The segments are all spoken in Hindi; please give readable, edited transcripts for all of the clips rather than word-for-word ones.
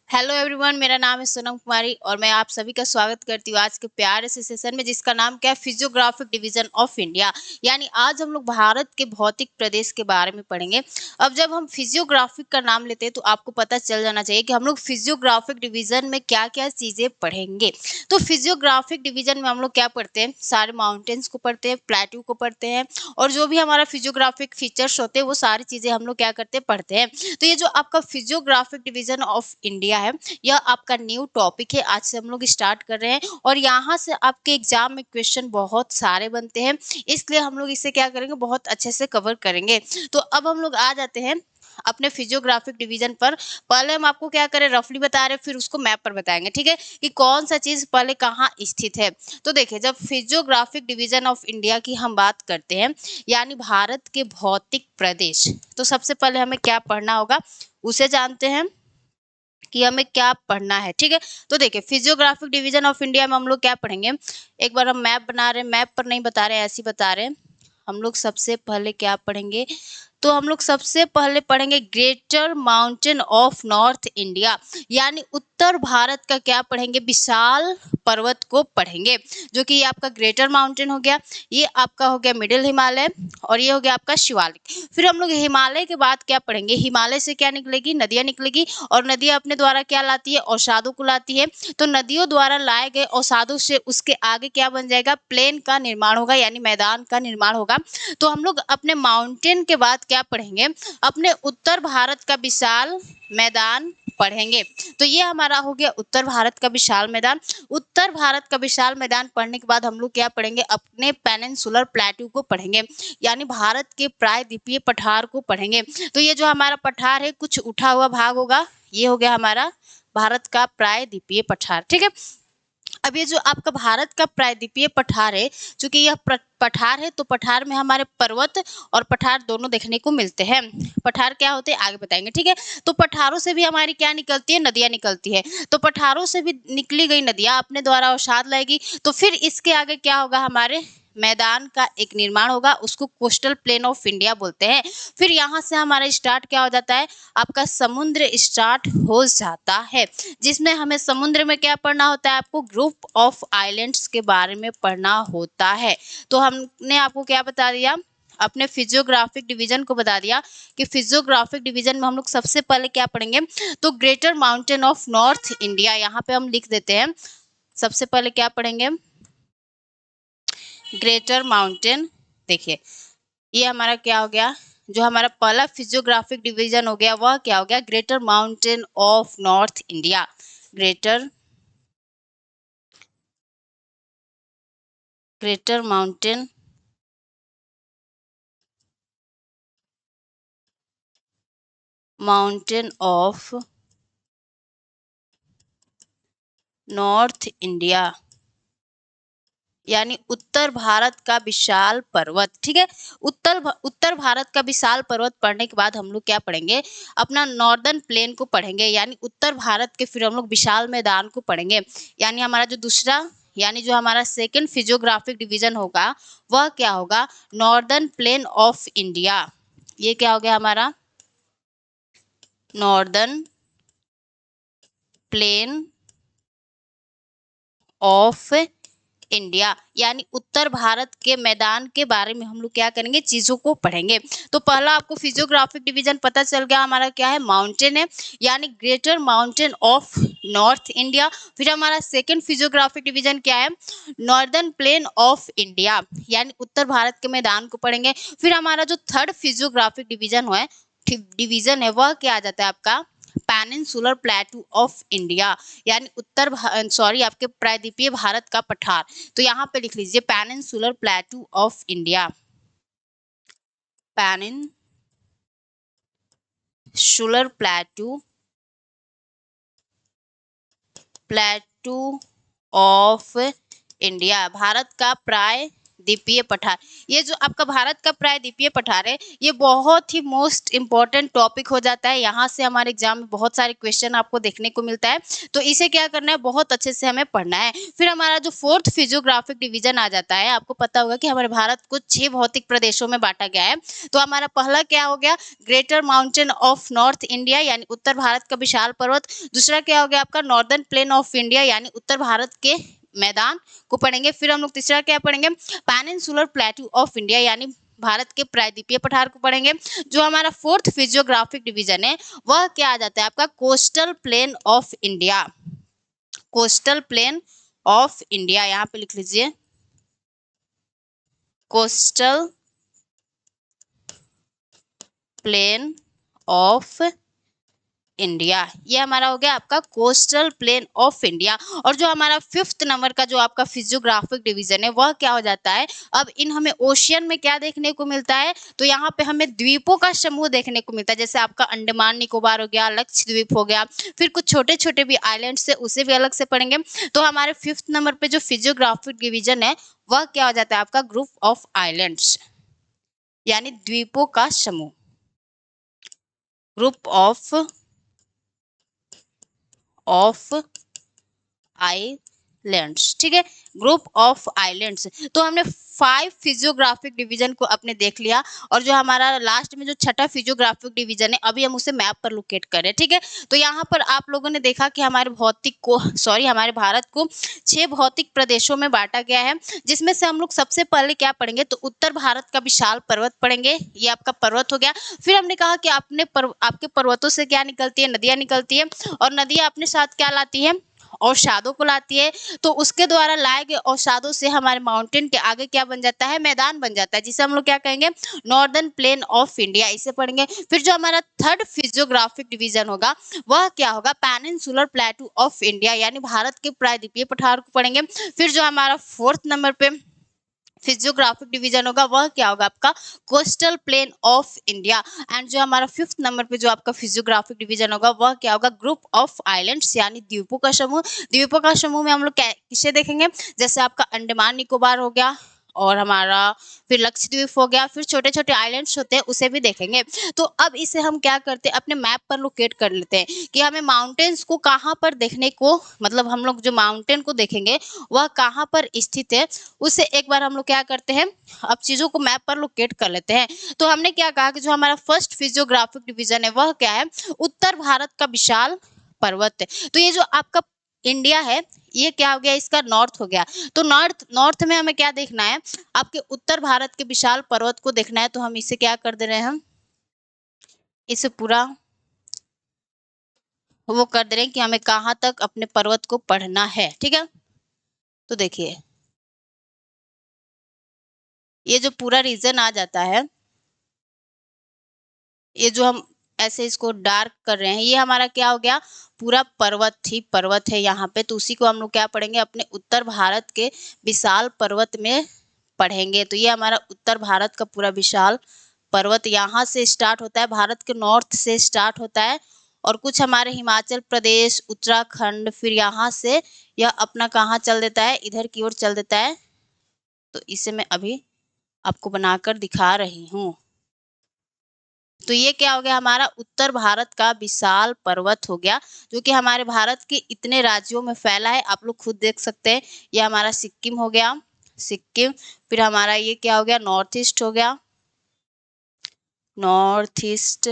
हेलो एवरीवन, मेरा नाम है सोनम कुमारी और मैं आप सभी का स्वागत करती हूँ आज के प्यारे से सेशन में, जिसका नाम क्या है, फिजियोग्राफिक डिवीजन ऑफ इंडिया। यानी आज हम लोग भारत के भौतिक प्रदेश के बारे में पढ़ेंगे। अब जब हम फिजियोग्राफिक का नाम लेते हैं तो आपको पता चल जाना चाहिए कि हम लोग फिजियोग्राफिक डिवीजन में क्या क्या चीजें पढ़ेंगे। तो फिजियोग्राफिक डिवीजन में हम लोग क्या पढ़ते हैं, सारे माउंटेन्स को पढ़ते हैं, प्लेट्यू को पढ़ते हैं, और जो भी हमारा फिजियोग्राफिक फीचर्स होते हैं वो सारी चीजें हम लोग क्या करते हैं, पढ़ते हैं। तो ये जो आपका फिजियोग्राफिक डिवीजन ऑफ इंडिया है, यह आपका न्यू टॉपिक है। आज से हम लोग स्टार्ट कर रहे हैं और यहाँ से आपके एग्जाम में क्वेश्चन बहुत सारे बनते हैं, इसलिए हम लोग इसे क्या करेंगे, बहुत अच्छे से कवर करेंगे। तो अब हम लोग आ जाते हैं अपने फिजियोग्राफिक डिवीजन पर। पहले हम आपको क्या करें, रफली बता रहे हैं, फिर उसको मैप पर बताएंगे, ठीक है, कि कौन सा चीज पहले कहाँ स्थित है। तो देखिए, जब फिजियोग्राफिक डिवीजन ऑफ इंडिया की हम बात करते हैं, यानी भारत के भौतिक प्रदेश, तो सबसे पहले हमें क्या पढ़ना होगा उसे जानते हैं कि हमें क्या पढ़ना है, ठीक है। तो देखिए, फिजियोग्राफिक डिवीजन ऑफ इंडिया में हम लोग क्या पढ़ेंगे, एक बार हम मैप बना रहे हैं, मैप पर नहीं बता रहे हैं, ऐसे ही बता रहे हैं। हम लोग सबसे पहले क्या पढ़ेंगे, तो हम लोग सबसे पहले पढ़ेंगे greater mountain of north India, यानी उत्तर भारत का क्या पढ़ेंगे, विशाल पर्वत को पढ़ेंगे, जो कि ये आपका ग्रेटर माउंटेन हो गया, ये आपका हो गया मिडिल हिमालय, और ये हो गया आपका शिवालिक। फिर हम लोग हिमालय के बाद क्या पढ़ेंगे, हिमालय से क्या निकलेगी, नदियां निकलेगी, और नदियां अपने द्वारा क्या लाती है, अवसादों को लाती है। तो नदियों द्वारा लाए गए अवसादों से उसके आगे क्या बन जाएगा, प्लेन का निर्माण होगा, यानी मैदान का निर्माण होगा। तो हम लोग अपने माउंटेन के बाद क्या पढ़ेंगे, अपने उत्तर भारत का विशाल मैदान पढ़ेंगे। तो ये हमारा हो गया उत्तर भारत का विशाल मैदान। उत्तर भारत का विशाल मैदान पढ़ने के बाद हम लोग क्या पढ़ेंगे, अपने पेनिनसुलर प्लेट्यू को पढ़ेंगे, यानी भारत के प्रायद्वीपीय पठार को पढ़ेंगे। तो ये जो हमारा पठार है, कुछ उठा हुआ भाग होगा, ये हो गया हमारा भारत का प्रायद्वीपीय पठार, ठीक है। अब ये जो आपका भारत का प्रायद्वीपीय पठार है, चूंकि यह पठार है, तो पठार में हमारे पर्वत और पठार दोनों देखने को मिलते हैं। पठार क्या होते हैं आगे बताएंगे, ठीक है। तो पठारों से भी हमारी क्या निकलती है, नदियां निकलती है। तो पठारों से भी निकली गई नदियां अपने द्वारा अवसाद लाएगी, तो फिर इसके आगे क्या होगा, हमारे मैदान का एक निर्माण होगा, उसको कोस्टल प्लेन ऑफ इंडिया बोलते हैं। फिर यहाँ से हमारा स्टार्ट क्या हो जाता है, आपका समुद्र स्टार्ट हो जाता है, जिसमें हमें समुद्र में क्या पढ़ना होता है, आपको ग्रुप ऑफ आइलैंड्स के बारे में पढ़ना होता है। तो हमने आपको क्या बता दिया, अपने फिजियोग्राफिक डिवीजन को बता दिया कि फिजियोग्राफिक डिवीजन में हम लोग सबसे पहले क्या पढ़ेंगे, तो greater mountain of north India, यहाँ पे हम लिख देते हैं। सबसे पहले क्या पढ़ेंगे, ग्रेटर माउंटेन। देखिए, ये हमारा क्या हो गया, जो हमारा पहला फिजियोग्राफिक डिवीजन हो गया वह क्या हो गया, greater mountain of north India. Greater mountain of north India, यानी उत्तर भारत का विशाल पर्वत, ठीक है। उत्तर भारत का विशाल पर्वत पढ़ने के बाद हम लोग क्या पढ़ेंगे, अपना नॉर्दर्न प्लेन को पढ़ेंगे, यानी उत्तर भारत के फिर हम लोग विशाल मैदान को पढ़ेंगे। यानी हमारा जो दूसरा, यानी जो हमारा सेकंड फिजियोग्राफिक डिवीजन होगा वह क्या होगा, नॉर्दर्न प्लेन ऑफ इंडिया। ये क्या हो गया हमारा, नॉर्दर्न प्लेन ऑफ इंडिया, यानी उत्तर भारत के मैदान के बारे में हम लोग क्या करेंगे, चीजों को पढ़ेंगे। तो पहला आपको फिजियोग्राफिक डिवीजन पता चल गया, हमारा क्या है, माउंटेन है, यानी greater mountain of north India. फिर हमारा सेकंड फिजियोग्राफिक डिवीजन क्या है, नॉर्दर्न प्लेन ऑफ इंडिया, यानी उत्तर भारत के मैदान को पढ़ेंगे। फिर हमारा जो थर्ड फिजियोग्राफिक डिवीजन है वह क्या आ जाता है आपका, पेनिनसुलर प्लेटू ऑफ इंडिया, यानी आपके प्रायद्वीपीय भारत का पठार। तो यहाँ पे लिख लीजिए peninsular प्लेटू of India, peninsular प्लेटू of India, Bharat का द्वीपीय पठार। ये जो आपका भारत का प्रायद्वीपीय पठार है, ये बहुत ही मोस्ट इंपॉर्टेंट टॉपिक हो जाता है। यहाँ से हमारे एग्जाम में बहुत सारे क्वेश्चन आपको देखने को मिलता है, तो इसे क्या करना है, बहुत अच्छे से हमें पढ़ना है। फिर हमारा जो फोर्थ फिजियोग्राफिक डिवीजन आ जाता है, आपको पता होगा कि हमारे भारत को 6 भौतिक प्रदेशों में बांटा गया है। तो हमारा पहला क्या हो गया, greater mountain of north India यानी उत्तर भारत का विशाल पर्वत। दूसरा क्या हो गया आपका, नॉर्दर्न प्लेन ऑफ इंडिया यानी उत्तर भारत के मैदान को पढ़ेंगे। फिर हम लोग तीसरा क्या पढ़ेंगे, पेनिनसुलर प्लेटू ऑफ इंडिया यानी भारत के प्रायद्वीपीय पठार को पढ़ेंगे। जो हमारा फोर्थ फिजियोग्राफिक डिवीजन है, वह क्या आ जाता है आपका, coastal plain of India. Coastal plain of India, यहाँ पे लिख लीजिए कोस्टल प्लेन ऑफ इंडिया। ये हमारा हो गया आपका कोस्टल प्लेन ऑफ इंडिया। और जो हमारा 5th नंबर का जो आपका फिजियोग्राफिक डिवीजन है, वह क्या हो जाता है, अब इन हमें ओशियन में क्या देखने को मिलता है, तो यहाँ पे हमें द्वीपों का समूह देखने को मिलता है। जैसे आपका अंडमान निकोबार हो गया, लक्षद्वीप हो गया, फिर कुछ छोटे छोटे भी आइलैंड्स है, उसे भी अलग से पढ़ेंगे। तो हमारे 5th नंबर पे जो फिजियोग्राफिक डिवीजन है, वह क्या हो जाता है आपका, ग्रुप ऑफ आइलैंड्स यानी द्वीपों का समूह। ग्रुप ऑफ आइलैंड्स, ठीक है, ग्रुप ऑफ आइलैंड्स। तो हमने 5 फिजियोग्राफिक डिवीजन को अपने देख लिया। और जो हमारा लास्ट में जो छठा फिजियोग्राफिक डिवीजन है, अभी हम उसे मैप पर लोकेट कर रहे हैं, ठीक है। तो यहाँ पर आप लोगों ने देखा कि हमारे हमारे भारत को 6 भौतिक प्रदेशों में बांटा गया है, जिसमें से हम लोग सबसे पहले क्या पढ़ेंगे, तो उत्तर भारत का विशाल पर्वत पढ़ेंगे। ये आपका पर्वत हो गया। फिर हमने कहा कि आपके पर्वतों से क्या निकलती है, नदियां निकलती है, और नदियां अपने साथ क्या लाती है, अवसादों को लाती है। तो उसके द्वारा लाए गए अवसादों से हमारे माउंटेन के आगे क्या बन जाता है, मैदान बन जाता है, जिसे हम लोग क्या कहेंगे, नॉर्दर्न प्लेन ऑफ इंडिया, इसे पढ़ेंगे। फिर जो हमारा 3rd फिजियोग्राफिक डिवीजन होगा, वह क्या होगा, पेनिनसुलर प्लेटू ऑफ इंडिया यानी भारत के प्रायद्वीपीय पठार को पढ़ेंगे। फिर जो हमारा 4th नंबर पे फिजियोग्राफिक डिवीजन होगा, वह क्या होगा आपका, coastal plain of India. And जो हमारा 5th नंबर पे जो आपका फिजियोग्राफिक डिवीजन होगा, वह क्या होगा, ग्रुप ऑफ आइलैंड्स यानी द्वीपों का समूह। द्वीपों का समूह में हम लोग किसे देखेंगे, जैसे आपका अंडमान निकोबार हो गया, और हमारा फिर लक्षद्वीप हो गया, फिर छोटे छोटे आइलैंड्स होते हैं, उसे भी देखेंगे। तो अब इसे हम क्या करते हैं, अपने मैप पर लोकेट कर लेते हैं कि हमें माउंटेन्स को कहाँ पर देखने को, मतलब हम लोग जो माउंटेन को देखेंगे वह कहाँ पर स्थित है, उसे एक बार हम लोग क्या करते हैं, अब चीजों को मैप पर लोकेट कर लेते हैं। तो हमने क्या कहा कि जो हमारा फर्स्ट फिजियोग्राफिक डिवीजन है, वह क्या है, उत्तर भारत का विशाल पर्वत है। तो ये जो आपका इंडिया है, ये क्या हो गया, इसका नॉर्थ हो गया। तो नॉर्थ में हमें क्या देखना है, आपके उत्तर भारत के विशाल पर्वत को देखना है। तो हम इसे क्या कर दे रहे हैं, हम इसे पूरा वो कर दे रहे हैं कि हमें कहाँ तक अपने पर्वत को पढ़ना है, ठीक है। तो देखिए, ये जो पूरा रीजन आ जाता है, ये जो हम ऐसे इसको डार्क कर रहे हैं, ये हमारा क्या हो गया, पूरा पर्वत ही पर्वत है यहाँ पे। तो उसी को हम लोग क्या पढ़ेंगे, अपने उत्तर भारत के विशाल पर्वत में पढ़ेंगे। तो ये हमारा उत्तर भारत का पूरा विशाल पर्वत यहाँ से स्टार्ट होता है, भारत के नॉर्थ से स्टार्ट होता है, और कुछ हमारे हिमाचल प्रदेश, उत्तराखंड, फिर यहाँ से यह अपना कहाँ चल देता है, इधर की ओर चल देता है। तो इसे मैं अभी आपको बनाकर दिखा रही हूँ। तो ये क्या हो गया, हमारा उत्तर भारत का विशाल पर्वत हो गया, जो कि हमारे भारत के इतने राज्यों में फैला है। आप लोग खुद देख सकते हैं, ये हमारा सिक्किम हो गया, सिक्किम। फिर हमारा ये क्या हो गया, नॉर्थ ईस्ट हो गया, नॉर्थ ईस्ट।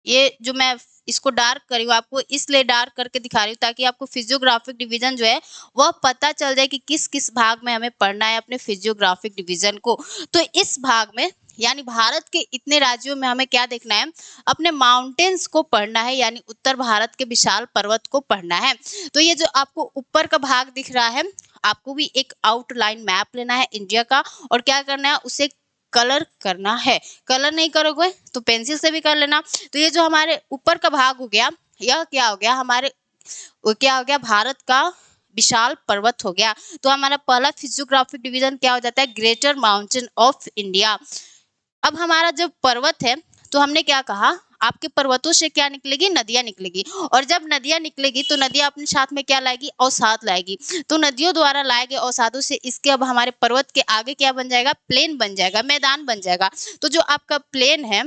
ये जो मैं इसको डार्क करी हूँ, आपको इसलिए डार्क करके दिखा रही हूँ ताकि आपको फिजियोग्राफिक डिवीजन जो है वह पता चल जाए कि किस किस भाग में हमें पढ़ना है अपने फिजियोग्राफिक डिवीजन को। तो इस भाग में यानी भारत के इतने राज्यों में हमें क्या देखना है, अपने माउंटेन्स को पढ़ना है, यानी उत्तर भारत के विशाल पर्वत को पढ़ना है। तो ये जो आपको ऊपर का भाग दिख रहा है, आपको भी एक आउटलाइन मैप लेना है इंडिया का, और क्या करना है, उसे कलर करना है। कलर नहीं करोगे तो पेंसिल से भी कर लेना। तो ये जो हमारे ऊपर का भाग हो गया, यह क्या हो गया, हमारे क्या हो गया, भारत का विशाल पर्वत हो गया। तो हमारा पहला फिजियोग्राफिक डिवीजन क्या हो जाता है, ग्रेटर माउंटेन ऑफ इंडिया। अब हमारा जब पर्वत है, तो हमने क्या कहा, आपके पर्वतों से क्या निकलेगी, नदियां निकलेगी। और जब नदियां निकलेगी तो नदियां अपने साथ में क्या लाएगी, अवसाद लाएगी। तो नदियों द्वारा लाए गए अवसादों से इसके अब हमारे पर्वत के आगे क्या बन जाएगा, प्लेन बन जाएगा, मैदान बन जाएगा। तो जो आपका प्लेन है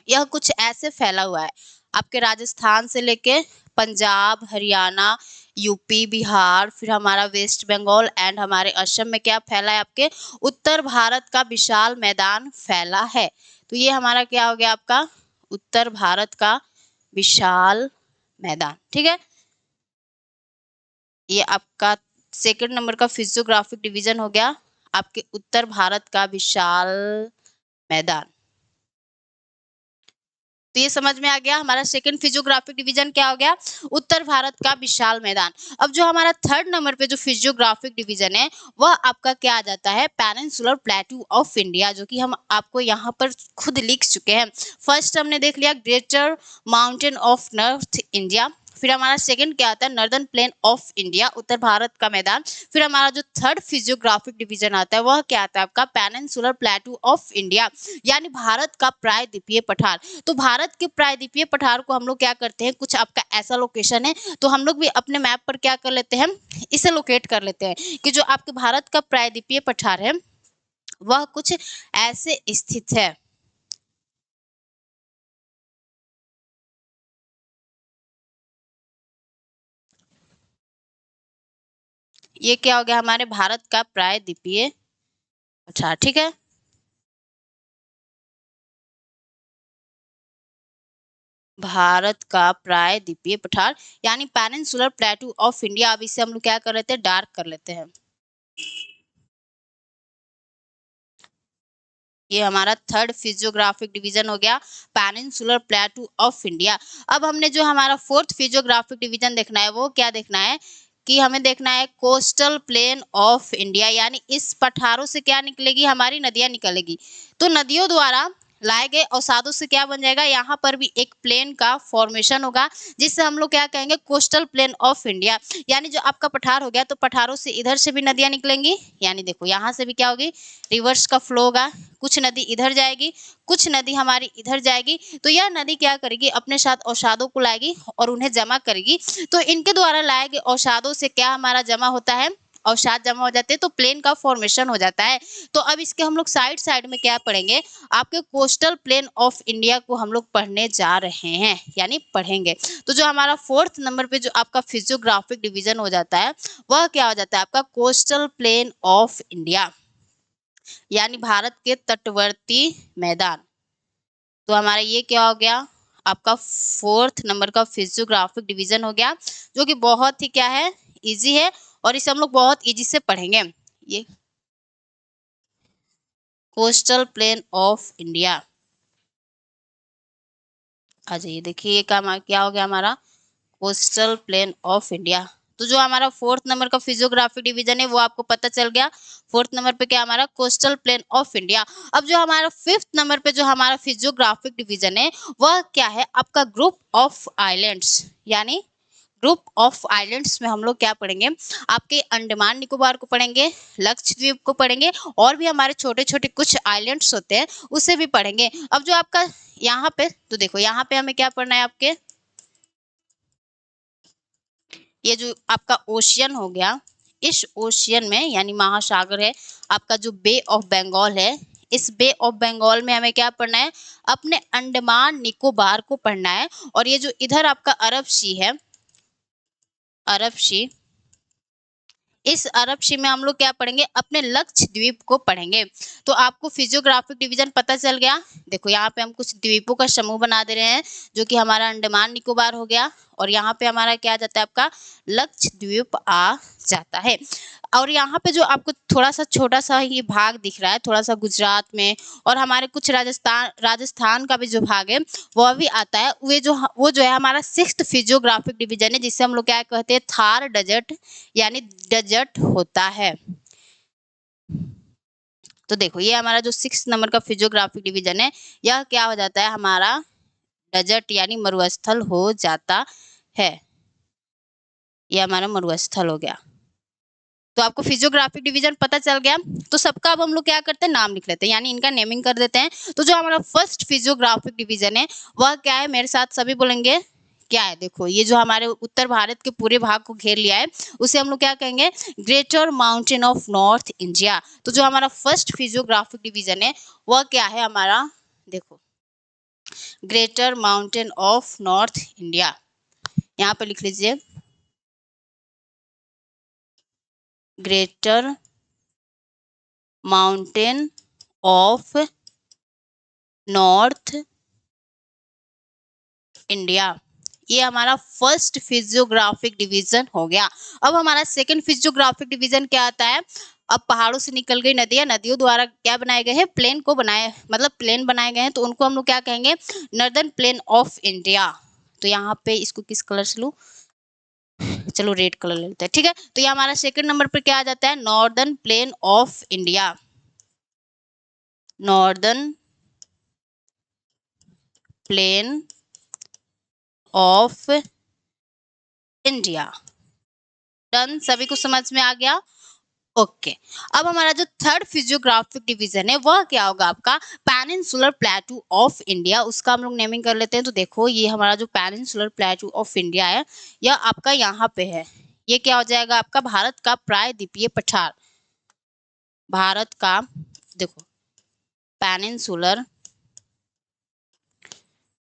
यह कुछ ऐसे फैला हुआ है, आपके राजस्थान से लेके पंजाब, हरियाणा, यूपी, बिहार, फिर हमारा वेस्ट बंगाल एंड हमारे असम में क्या फैला है, आपके उत्तर भारत का विशाल मैदान फैला है। तो ये हमारा क्या हो गया, आपका उत्तर भारत का विशाल मैदान। ठीक है, ये आपका सेकंड नंबर का फिजियोग्राफिक डिवीजन हो गया, आपके उत्तर भारत का विशाल मैदान। तो ये समझ में आ गया, हमारा सेकंड फिजियोग्राफिक डिवीजन क्या हो गया, उत्तर भारत का विशाल मैदान। अब जो हमारा थर्ड नंबर पे जो फिजियोग्राफिक डिवीजन है वह आपका क्या आ जाता है, पेनिनसुलर प्लेटू ऑफ इंडिया, जो कि हम आपको यहाँ पर खुद लिख चुके हैं। फर्स्ट हमने देख लिया greater mountain of north India, फिर हमारा सेकंड क्या आता है, नॉर्दर्न प्लेन ऑफ इंडिया, उत्तर भारत का मैदान। फिर हमारा जो थर्ड फिजियोग्राफिक डिवीजन आता है वह क्या आता है, आपका पेनिनसुलर प्लेटू ऑफ इंडिया, यानी भारत का प्रायद्वीपीय पठार। तो भारत के प्रायद्वीपीय पठार को हम लोग क्या करते हैं, कुछ आपका ऐसा लोकेशन है तो हम लोग भी अपने मैप पर क्या कर लेते हैं, इसे लोकेट कर लेते हैं कि जो आपके भारत का प्रायद्वीपीय पठार है वह कुछ ऐसे स्थित है। ये क्या हो गया, हमारे भारत का प्रायद्वीपीय पठार। ठीक है, भारत का प्रायद्वीपीय पठार यानी पेनिनसुलर प्लेटू ऑफ इंडिया। अब इसे हम लोग क्या कर लेते हैं, डार्क कर लेते हैं। ये हमारा थर्ड फिजियोग्राफिक डिवीजन हो गया, पेनिनसुलर प्लेटू ऑफ इंडिया। अब हमने जो हमारा फोर्थ फिजियोग्राफिक डिवीजन देखना है वो क्या देखना है, कि हमें देखना है कोस्टल प्लेन ऑफ इंडिया, यानी इस पठारों से क्या निकलेगी, हमारी नदियां निकलेगी। तो नदियों द्वारा लाए गए अवसादों से क्या बन जाएगा, यहाँ पर भी एक प्लेन का फॉर्मेशन होगा, जिससे हम लोग क्या कहेंगे, कोस्टल प्लेन ऑफ इंडिया। यानी जो आपका पठार हो गया तो पठारों से इधर से भी नदियां निकलेंगी, यानी देखो यहाँ से भी क्या होगी, रिवर्स का फ्लो होगा, कुछ नदी इधर जाएगी, कुछ नदी हमारी इधर जाएगी। तो यह नदी क्या करेगी, अपने साथ अवसादों को लाएगी और उन्हें जमा करेगी। तो इनके द्वारा लाए गए अवसादों से क्या हमारा जमा होता है, अवसाद जमा हो जाते हैं तो प्लेन का फॉर्मेशन हो जाता है। तो अब इसके हम लोग साइड साइड में क्या पढ़ेंगे, आपके कोस्टल प्लेन ऑफ इंडिया को हम लोग पढ़ने जा रहे हैं, यानी पढ़ेंगे। तो जो हमारा फोर्थ नंबर पे जो आपका फिजियोग्राफिक डिवीजन हो जाता है वह क्या हो जाता है, आपका कोस्टल प्लेन ऑफ इंडिया, यानी भारत के तटवर्ती मैदान। तो हमारा ये क्या हो गया, आपका फोर्थ नंबर का फिजियोग्राफिक डिवीजन हो गया, जो कि बहुत ही क्या है, इजी है और इसे हम लोग बहुत इजी से पढ़ेंगे। ये कोस्टल प्लेन ऑफ इंडिया आ जाइए, देखिए ये क्या हो गया, हमारा कोस्टल प्लेन ऑफ इंडिया। तो जो हमारा फोर्थ नंबर का फिजियोग्राफिक डिवीजन है वो आपको पता चल गया, फोर्थ नंबर पे क्या हमारा कोस्टल प्लेन ऑफ इंडिया। अब जो हमारा फिफ्थ नंबर पे जो हमारा फिजियोग्राफिक डिवीजन है वह क्या है, आपका ग्रुप ऑफ आइलैंड्स, यानी ग्रुप ऑफ आइलैंड्स में हम लोग क्या पढ़ेंगे, आपके अंडमान निकोबार को पढ़ेंगे, लक्षद्वीप को पढ़ेंगे, और भी हमारे छोटे छोटे कुछ आइलैंड्स होते हैं उसे भी पढ़ेंगे। अब जो आपका यहाँ पे, तो देखो यहाँ पे हमें क्या पढ़ना है, आपके ये जो आपका ओशियन हो गया, इस ओशियन में यानी महासागर है, आपका जो बे ऑफ बंगाल है, इस बे ऑफ बंगाल में हमें क्या पढ़ना है, अपने अंडमान निकोबार को पढ़ना है। और ये जो इधर आपका अरब सी है, अरब सी, इस अरब सी में हम लोग क्या पढ़ेंगे, अपने लक्षद्वीप को पढ़ेंगे। तो आपको फिजियोग्राफिक डिवीजन पता चल गया। देखो यहाँ पे हम कुछ द्वीपों का समूह बना दे रहे हैं, जो कि हमारा अंडमान निकोबार हो गया, और यहाँ पे हमारा क्या आ जाता है, आपका लक्षद्वीप आ जाता है। और यहाँ पे जो आपको थोड़ा सा छोटा सा ये भाग दिख रहा है, थोड़ा सा गुजरात में और हमारे कुछ राजस्थान का भी जो भाग है वह भी आता है। वो जो है हमारा सिक्स्थ फिजियोग्राफिक डिवीजन है, जिससे हम लोग क्या कहते हैं, थार डेजर्ट, यानी डेजर्ट होता है। तो देखो ये हमारा जो सिक्स नंबर का फिजियोग्राफिक डिवीजन है यह क्या हो जाता है, हमारा डेजर्ट यानी मरुस्थल हो जाता है। यह हमारा मरुस्थल हो गया। तो आपको फिजियोग्राफिक डिवीजन पता चल गया। तो सबका अब हम लोग क्या करते हैं, नाम लिख लेते हैं, यानी इनका नेमिंग कर देते हैं। तो जो हमारा फर्स्ट फिजियोग्राफिक डिवीजन है वह क्या है, मेरे साथ सभी बोलेंगे क्या है। देखो ये जो हमारे उत्तर भारत के पूरे भाग को घेर लिया है उसे हम लोग क्या कहेंगे, greater mountain of north India. तो जो हमारा फर्स्ट फिजियोग्राफिक डिवीजन है वह क्या है हमारा, देखो greater mountain of north India, यहाँ पे लिख लीजिए greater mountain of north India. ये हमारा फर्स्ट फिजियोग्राफिक डिवीजन हो गया। अब हमारा सेकंड फिजियोग्राफिक डिवीजन क्या आता है, अब पहाड़ों से निकल गई नदियां, नदियों द्वारा क्या बनाए गए हैं, प्लेन को बनाए, मतलब प्लेन बनाए गए हैं, तो उनको हम लोग क्या कहेंगे, नॉर्दर्न प्लेन ऑफ इंडिया। तो यहाँ पे इसको किस कलर से लूं, चलो रेड कलर ले लेते हैं, ठीक है। तो ये हमारा सेकंड नंबर पर क्या आ जाता है, northern plain of India, northern plain of India. Done, सभी को समझ में आ गया, ओके। अब हमारा जो थर्ड फिजियोग्राफिक डिवीजन है वह क्या होगा आपका, पेनिनसुलर प्लेटू ऑफ इंडिया, उसका हम लोग नेमिंग कर लेते हैं। तो देखो ये हमारा जो पेनिनसुलर प्लेटू ऑफ इंडिया है यह आपका यहाँ पे है, ये क्या हो जाएगा आपका, भारत का प्रायद्वीपीय पठार, भारत का देखो peninsular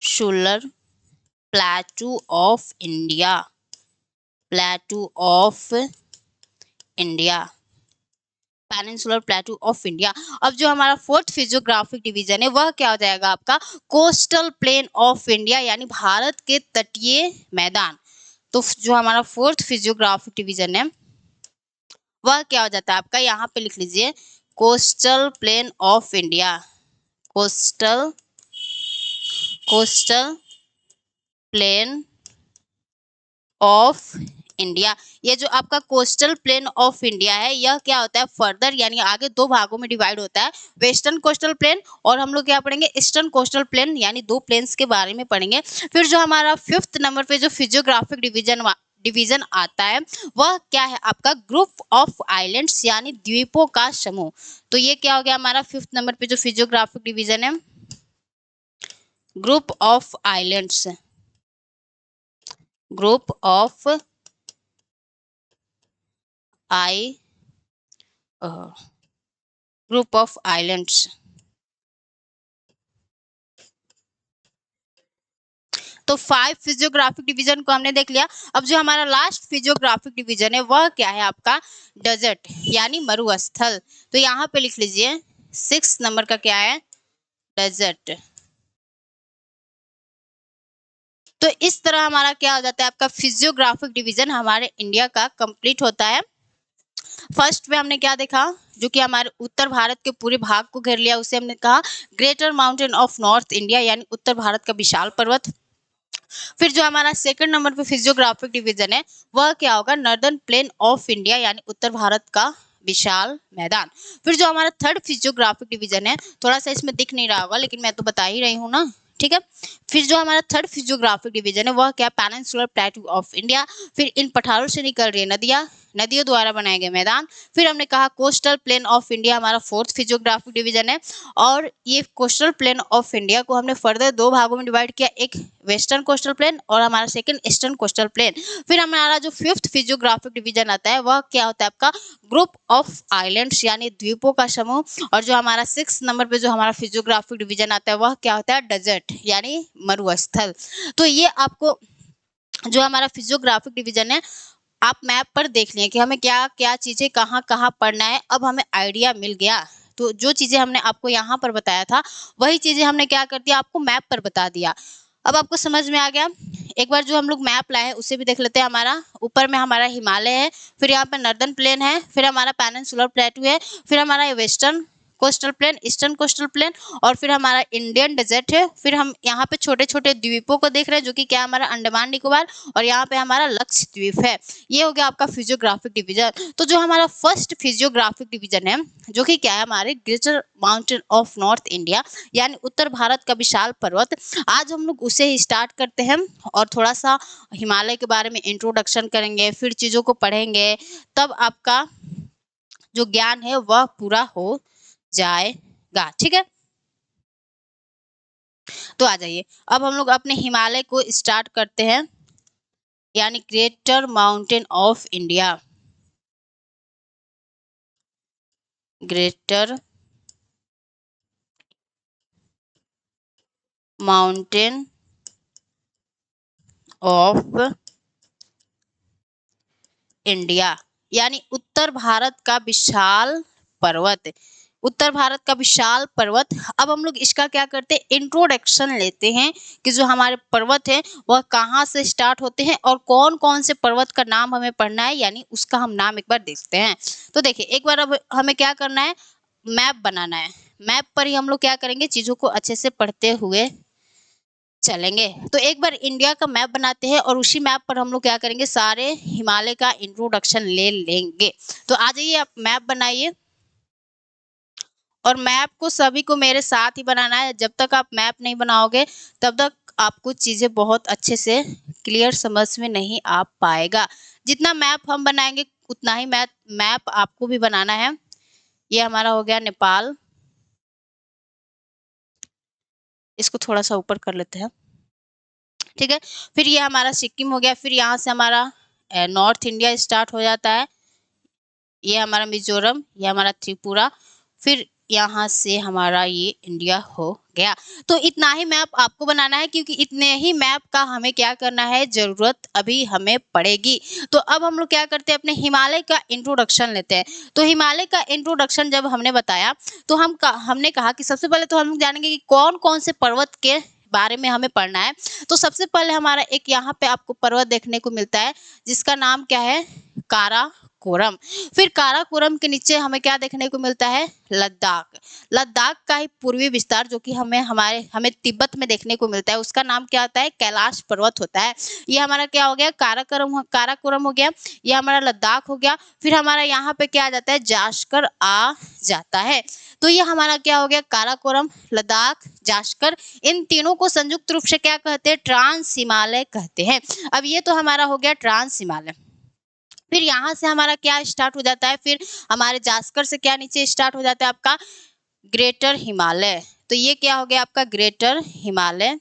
Schuler प्लेटू of India, प्लेटू of India, peninsular प्लेटू of India. अब जो हमारा फोर्थ फिजियोग्राफिक डिवीजन है वह क्या हो जाएगा आपका, कोस्टल प्लेन ऑफ इंडिया, यानी भारत के तटीय मैदान। तो जो हमारा फोर्थ फिजियोग्राफिक डिवीजन है वह क्या हो जाता है आपका, यहाँ पे लिख लीजिए coastal plain of India, coastal coastal plain of India. ये जो आपका कोस्टल प्लेन ऑफ इंडिया है यह क्या होता है, फर्दर यानी आगे दो भागों में डिवाइड होता है, वेस्टर्न कोस्टल प्लेन और हम लोग क्या पढ़ेंगे, ईस्टर्न कोस्टल प्लेन, यानी दो प्लेन्स के बारे में पढ़ेंगे। फिर जो हमारा फिफ्थ नंबर पे जो फिजियोग्राफिक डिवीजन आता है वह क्या है आपका, ग्रुप ऑफ आइलैंड्स, यानी द्वीपों का समूह। तो ये क्या हो गया हमारा फिफ्थ नंबर पे जो फिजियोग्राफिक डिवीजन है, group of islands, group of group of islands. तो 5 फिजियोग्राफिक डिवीजन को हमने देख लिया। अब जो हमारा लास्ट फिजियोग्राफिक डिवीजन है वह क्या है आपका, डेजर्ट, यानी मरुस्थल। तो यहाँ पे लिख लीजिए 6 नंबर का क्या है, डेजर्ट। तो इस तरह हमारा क्या हो जाता है, आपका फिजियोग्राफिक डिवीजन हमारे इंडिया का कंप्लीट होता है। फर्स्ट में हमने क्या देखा, जो कि हमारे उत्तर भारत के पूरे भाग को घेर लिया, उसे हमने कहा greater mountain of north India, यानी उत्तर भारत का विशाल पर्वत। फिर जो हमारा सेकंड नंबर पे फिजियोग्राफिक डिवीजन है वह क्या होगा, नॉर्दर्न प्लेन ऑफ इंडिया, यानी उत्तर भारत का विशाल मैदान। फिर जो हमारा थर्ड फिजियोग्राफिक डिवीजन है, थोड़ा सा इसमें दिख नहीं रहा होगा लेकिन मैं तो बता ही रही हूँ ना, ठीक है। फिर जो हमारा थर्ड फिजियोग्राफिक डिवीजन है वह क्या, पेनिनसुलर प्लेटू ऑफ इंडिया। फिर इन पठारों से निकल रही है नदियां, नदियों द्वारा बनाए गए मैदान। फिर हमने कहा कोस्टल प्लेन ऑफ इंडिया हमारा फोर्थ फिजियोग्राफिक डिवीजन है, और ये कोस्टल प्लेन ऑफ इंडिया को हमने फर्दर दो भागों में डिवाइड किया, एक वेस्टर्न कोस्टल प्लेन और हमारा सेकंड ईस्टर्न कोस्टल प्लेन। फिर हमारा जो फिफ्थ फिजियोग्राफिक डिवीजन आता है वह क्या होता है आपका, ग्रुप ऑफ आइलैंड्स, यानी द्वीपों का समूह। और जो हमारा 6 नंबर पे जो हमारा फिजियोग्राफिक डिवीजन आता है वह क्या होता है, डेजर्ट, यानी मरुस्थल। तो ये आपको जो हमारा फिजियोग्राफिक डिवीजन है आप मैप पर देख लें कि हमें क्या क्या चीजें कहाँ कहाँ पढ़ना है। अब हमें आइडिया मिल गया, तो जो चीजें हमने आपको यहाँ पर बताया था वही चीजें हमने क्या कर दिया, आपको मैप पर बता दिया। अब आपको समझ में आ गया। एक बार जो हम लोग मैप लाए हैं उसे भी देख लेते हैं। हमारा ऊपर में हमारा हिमालय है, फिर यहाँ पे नॉर्दर्न प्लेन है, फिर हमारा पेनिनसुलर प्लेटू है, फिर हमारा western coastal plain, eastern coastal plain, और फिर हमारा इंडियन डेजर्ट है। फिर हम यहाँ पे छोटे छोटे द्वीपों को देख रहे हैं जो कि क्या हमारा अंडमान निकोबार, और यहाँ पे हमारा लक्षद्वीप है। ये हो गया आपका फिजियोग्राफिक डिवीजन। तो जो हमारा फर्स्ट फिजियोग्राफिक डिवीजन है जो कि क्या है, हमारे greater mountain of north India, यानी उत्तर भारत का विशाल पर्वत, आज हम लोग उसे ही स्टार्ट करते हैं और थोड़ा सा हिमालय के बारे में इंट्रोडक्शन करेंगे, फिर चीज़ों को पढ़ेंगे, तब आपका जो ज्ञान है वह पूरा हो जाएगा। ठीक है, तो आ जाइए अब हम लोग अपने हिमालय को स्टार्ट करते हैं, यानी greater mountain of India. Greater mountain of India, यानी उत्तर भारत का विशाल पर्वत। उत्तर भारत का विशाल पर्वत। अब हम लोग इसका क्या करते हैं, इंट्रोडक्शन लेते हैं कि जो हमारे पर्वत है वह कहाँ से स्टार्ट होते हैं और कौन कौन से पर्वत का नाम हमें पढ़ना है, यानी उसका हम नाम एक बार देखते हैं। तो देखिए एक बार अब हमें क्या करना है, मैप बनाना है। मैप पर ही हम लोग क्या करेंगे, चीजों को अच्छे से पढ़ते हुए चलेंगे। तो एक बार इंडिया का मैप बनाते हैं और उसी मैप पर हम लोग क्या करेंगे, सारे हिमालय का इंट्रोडक्शन ले लेंगे। तो आ जाइए आप मैप बनाइए, और मैप को सभी को मेरे साथ ही बनाना है। जब तक आप मैप नहीं बनाओगे तब तक आपको चीजें बहुत अच्छे से क्लियर समझ में नहीं आ पाएगा। जितना मैप हम बनाएंगे उतना ही मैप आपको भी बनाना है। ये हमारा हो गया नेपाल, इसको थोड़ा सा ऊपर कर लेते हैं। ठीक है, फिर ये हमारा सिक्किम हो गया, फिर यहाँ से हमारा नॉर्थ इंडिया स्टार्ट हो जाता है। ये हमारा मिजोरम, ये हमारा त्रिपुरा, फिर यहाँ से हमारा ये इंडिया हो गया। तो इतना ही मैप आपको बनाना है, क्योंकि इतने ही मैप का हमें क्या करना है, जरूरत अभी हमें पड़ेगी। तो अब हम लोग क्या करते हैं, अपने हिमालय का इंट्रोडक्शन लेते हैं। तो हिमालय का इंट्रोडक्शन जब हमने बताया तो हमने कहा कि सबसे पहले तो हम लोग जानेंगे कि कौन कौन से पर्वत के बारे में हमें पढ़ना है। तो सबसे पहले हमारा एक यहाँ पे आपको पर्वत देखने को मिलता है जिसका नाम क्या है, काराकोरम। फिर काराकोरम के नीचे हमें क्या देखने को मिलता है, लद्दाख। लद्दाख का ही पूर्वी विस्तार जो कि हमें तिब्बत में देखने को मिलता है, उसका नाम क्या होता है, कैलाश पर्वत होता है। ये हमारा क्या हो गया, काराकोरम हो गया, ये हमारा लद्दाख हो गया। फिर हमारा यहाँ पे क्या आ जाता है, जास्कर आ जाता है। तो ये हमारा क्या हो गया, काराकोरम, लद्दाख, जास्कर। इन तीनों को संयुक्त रूप से क्या कहते हैं, ट्रांस हिमालय कहते हैं। अब ये तो हमारा हो गया ट्रांस हिमालय। फिर यहाँ से हमारा क्या स्टार्ट हो जाता है, फिर हमारे जास्कर से क्या नीचे स्टार्ट हो जाता है आपका ग्रेटर हिमालय। तो ये क्या हो गया आपका ग्रेटर हिमालय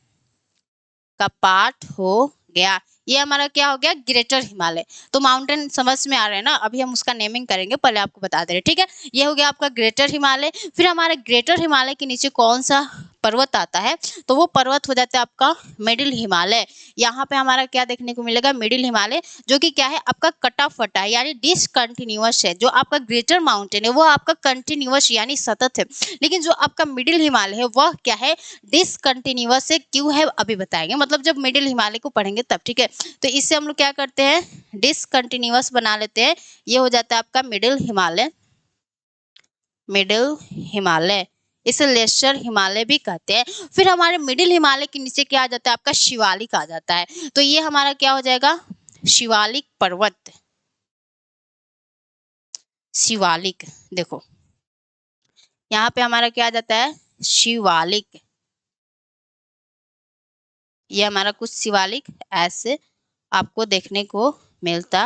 का पार्ट हो गया। ये हमारा क्या हो गया, ग्रेटर हिमालय। तो माउंटेन समझ में आ रहे हैं ना, अभी हम उसका नेमिंग करेंगे, पहले आपको बता दे रहे, ठीक है। ये हो गया आपका ग्रेटर हिमालय। फिर हमारे ग्रेटर हिमालय के नीचे कौन सा पर्वत आता है, तो वो पर्वत हो जाता है आपका मिडिल हिमालय। यहाँ पे हमारा क्या देखने को मिलेगा, मिडिल हिमालय, जो कि क्या है आपका कटा फटा है, यानी डिसकंटिन्यूअस है। जो आपका ग्रेटर माउंटेन है वो आपका कंटिन्यूअस यानी सतत है, लेकिन जो आपका मिडिल हिमालय है वह क्या है, डिसकंटिन्यूअस है। क्यों है अभी बताएंगे, मतलब जब मिडिल हिमालय को पढ़ेंगे तब, ठीक है। तो इससे हम लोग क्या करते हैं, डिसकंटिन्यूअस बना लेते हैं। ये हो जाता है आपका मिडिल हिमालय। मिडिल हिमालय, इसे लेसर हिमालय भी कहते हैं। फिर हमारे मिडिल हिमालय के नीचे क्या आ जाता है, आपका शिवालिक आ जाता है। तो ये हमारा क्या हो जाएगा, शिवालिक पर्वत। शिवालिक, देखो यहाँ पे हमारा क्या आ जाता है, शिवालिक। ये हमारा कुछ शिवालिक ऐसे आपको देखने को मिलता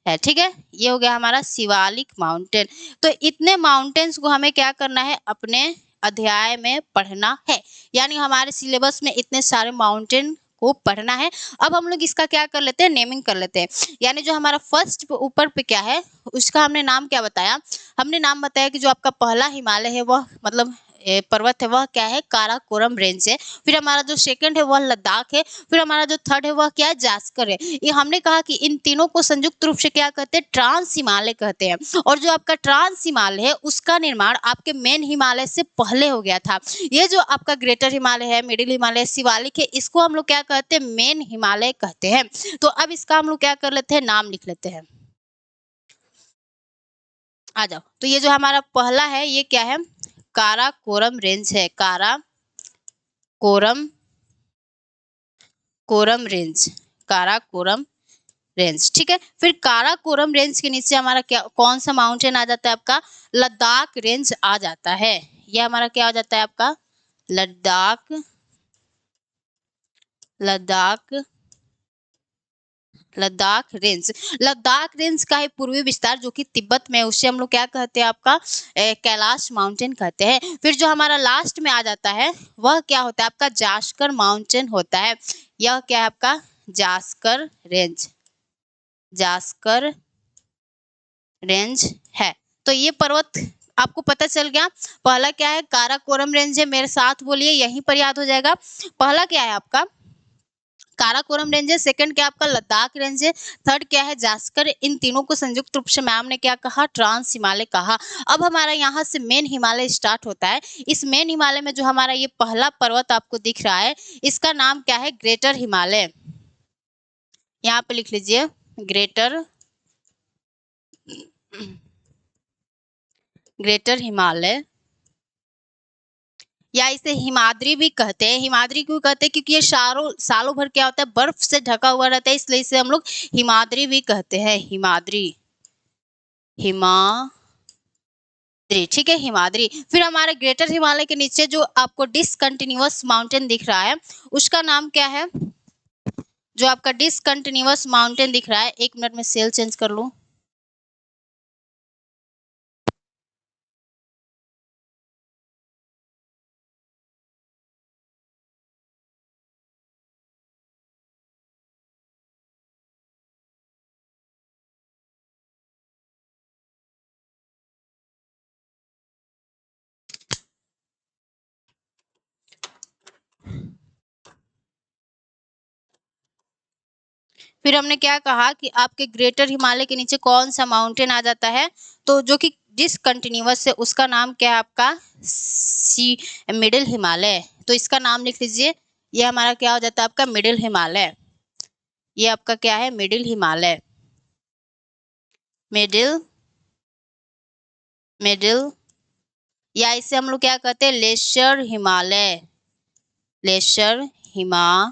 है, ठीक है। ये हो गया हमारा शिवालिक माउंटेन। तो इतने माउंटेन्स को हमें क्या करना है, अपने अध्याय में पढ़ना है, यानी हमारे सिलेबस में इतने सारे माउंटेन को पढ़ना है। अब हम लोग इसका क्या कर लेते हैं, नेमिंग कर लेते हैं। यानी जो हमारा फर्स्ट ऊपर पे क्या है, उसका हमने नाम क्या बताया, हमने नाम बताया कि जो आपका पहला हिमालय है वह मतलब पर्वत है वह क्या है, काराकोरम रेंज है। फिर हमारा जो सेकंड है वह लद्दाख है। फिर हमारा जो थर्ड है वह क्या है, जास्कर है। ये हमने कहा कि इन तीनों को संयुक्त रूप से क्या कहते हैं, ट्रांस हिमालय कहते हैं। और जो आपका ट्रांस हिमालय है उसका निर्माण आपके मेन हिमालय से पहले हो गया था। ये जो आपका ग्रेटर हिमालय है, मिडिल हिमालय, शिवालिक है, इसको हम लोग क्या कहते हैं, मेन हिमालय कहते हैं। तो अब इसका हम लोग क्या कर लेते हैं, नाम लिख लेते हैं। आ जाओ, तो ये जो हमारा पहला है ये क्या है, काराकोरम रेंज है। काराकोरम रेंज, काराकोरम रेंज, ठीक है। फिर काराकोरम रेंज के नीचे हमारा क्या, कौन सा माउंटेन आ जाता है, आपका लद्दाख रेंज आ जाता है। ये हमारा क्या हो जाता है, आपका लद्दाख। लद्दाख लद्दाख रेंज। लद्दाख रेंज का है पूर्वी विस्तार जो कि तिब्बत में है, उसे हम लोग क्या कहते हैं आपका कैलाश माउंटेन कहते हैं। फिर जो हमारा लास्ट में आ जाता है वह क्या होता है आपका जास्कर माउंटेन होता है। यह क्या है आपका जास्कर रेंज, जास्कर रेंज है। तो ये पर्वत आपको पता चल गया। पहला क्या है काराकोरम रेंज है, मेरे साथ बोलिए यहीं पर याद हो जाएगा। पहला क्या है आपका काराकोरम रेंज है, सेकंड क्या आपका लद्दाख रेंज है, थर्ड क्या है जास्कर। इन तीनों को संयुक्त रूप से मैम ने क्या कहा ट्रांस हिमालय कहा। अब हमारा यहाँ से मेन हिमालय स्टार्ट होता है। इस मेन हिमालय में जो हमारा ये पहला पर्वत आपको दिख रहा है इसका नाम क्या है ग्रेटर हिमालय। यहाँ पे लिख लीजिए ग्रेटर, ग्रेटर हिमालय या इसे हिमाद्री भी कहते हैं। हिमाद्री क्यों कहते हैं क्योंकि ये सालों भर क्या होता है बर्फ से ढका हुआ रहता है, इसलिए इसे हम लोग हिमाद्री भी कहते हैं। हिमाद्री, हिमाद्री, ठीक है हिमाद्री। फिर हमारे ग्रेटर हिमालय के नीचे जो आपको डिसकंटिन्यूअस माउंटेन दिख रहा है उसका नाम क्या है। जो आपका डिसकंटिन्यूअस माउंटेन दिख रहा है, एक मिनट में सेल चेंज कर लूं। फिर हमने क्या कहा कि आपके ग्रेटर हिमालय के नीचे कौन सा माउंटेन आ जाता है, तो जो कि डिसकंटिन्यूअस है उसका नाम क्या है आपका सी मिडिल हिमालय। तो इसका नाम लिख लीजिए, ये हमारा क्या हो जाता है आपका मिडिल हिमालय। ये आपका क्या है मिडिल हिमालय, मिडिल, मिडिल या इसे हम लोग क्या कहते हैं लेशर हिमालय, लेशर हिमालय,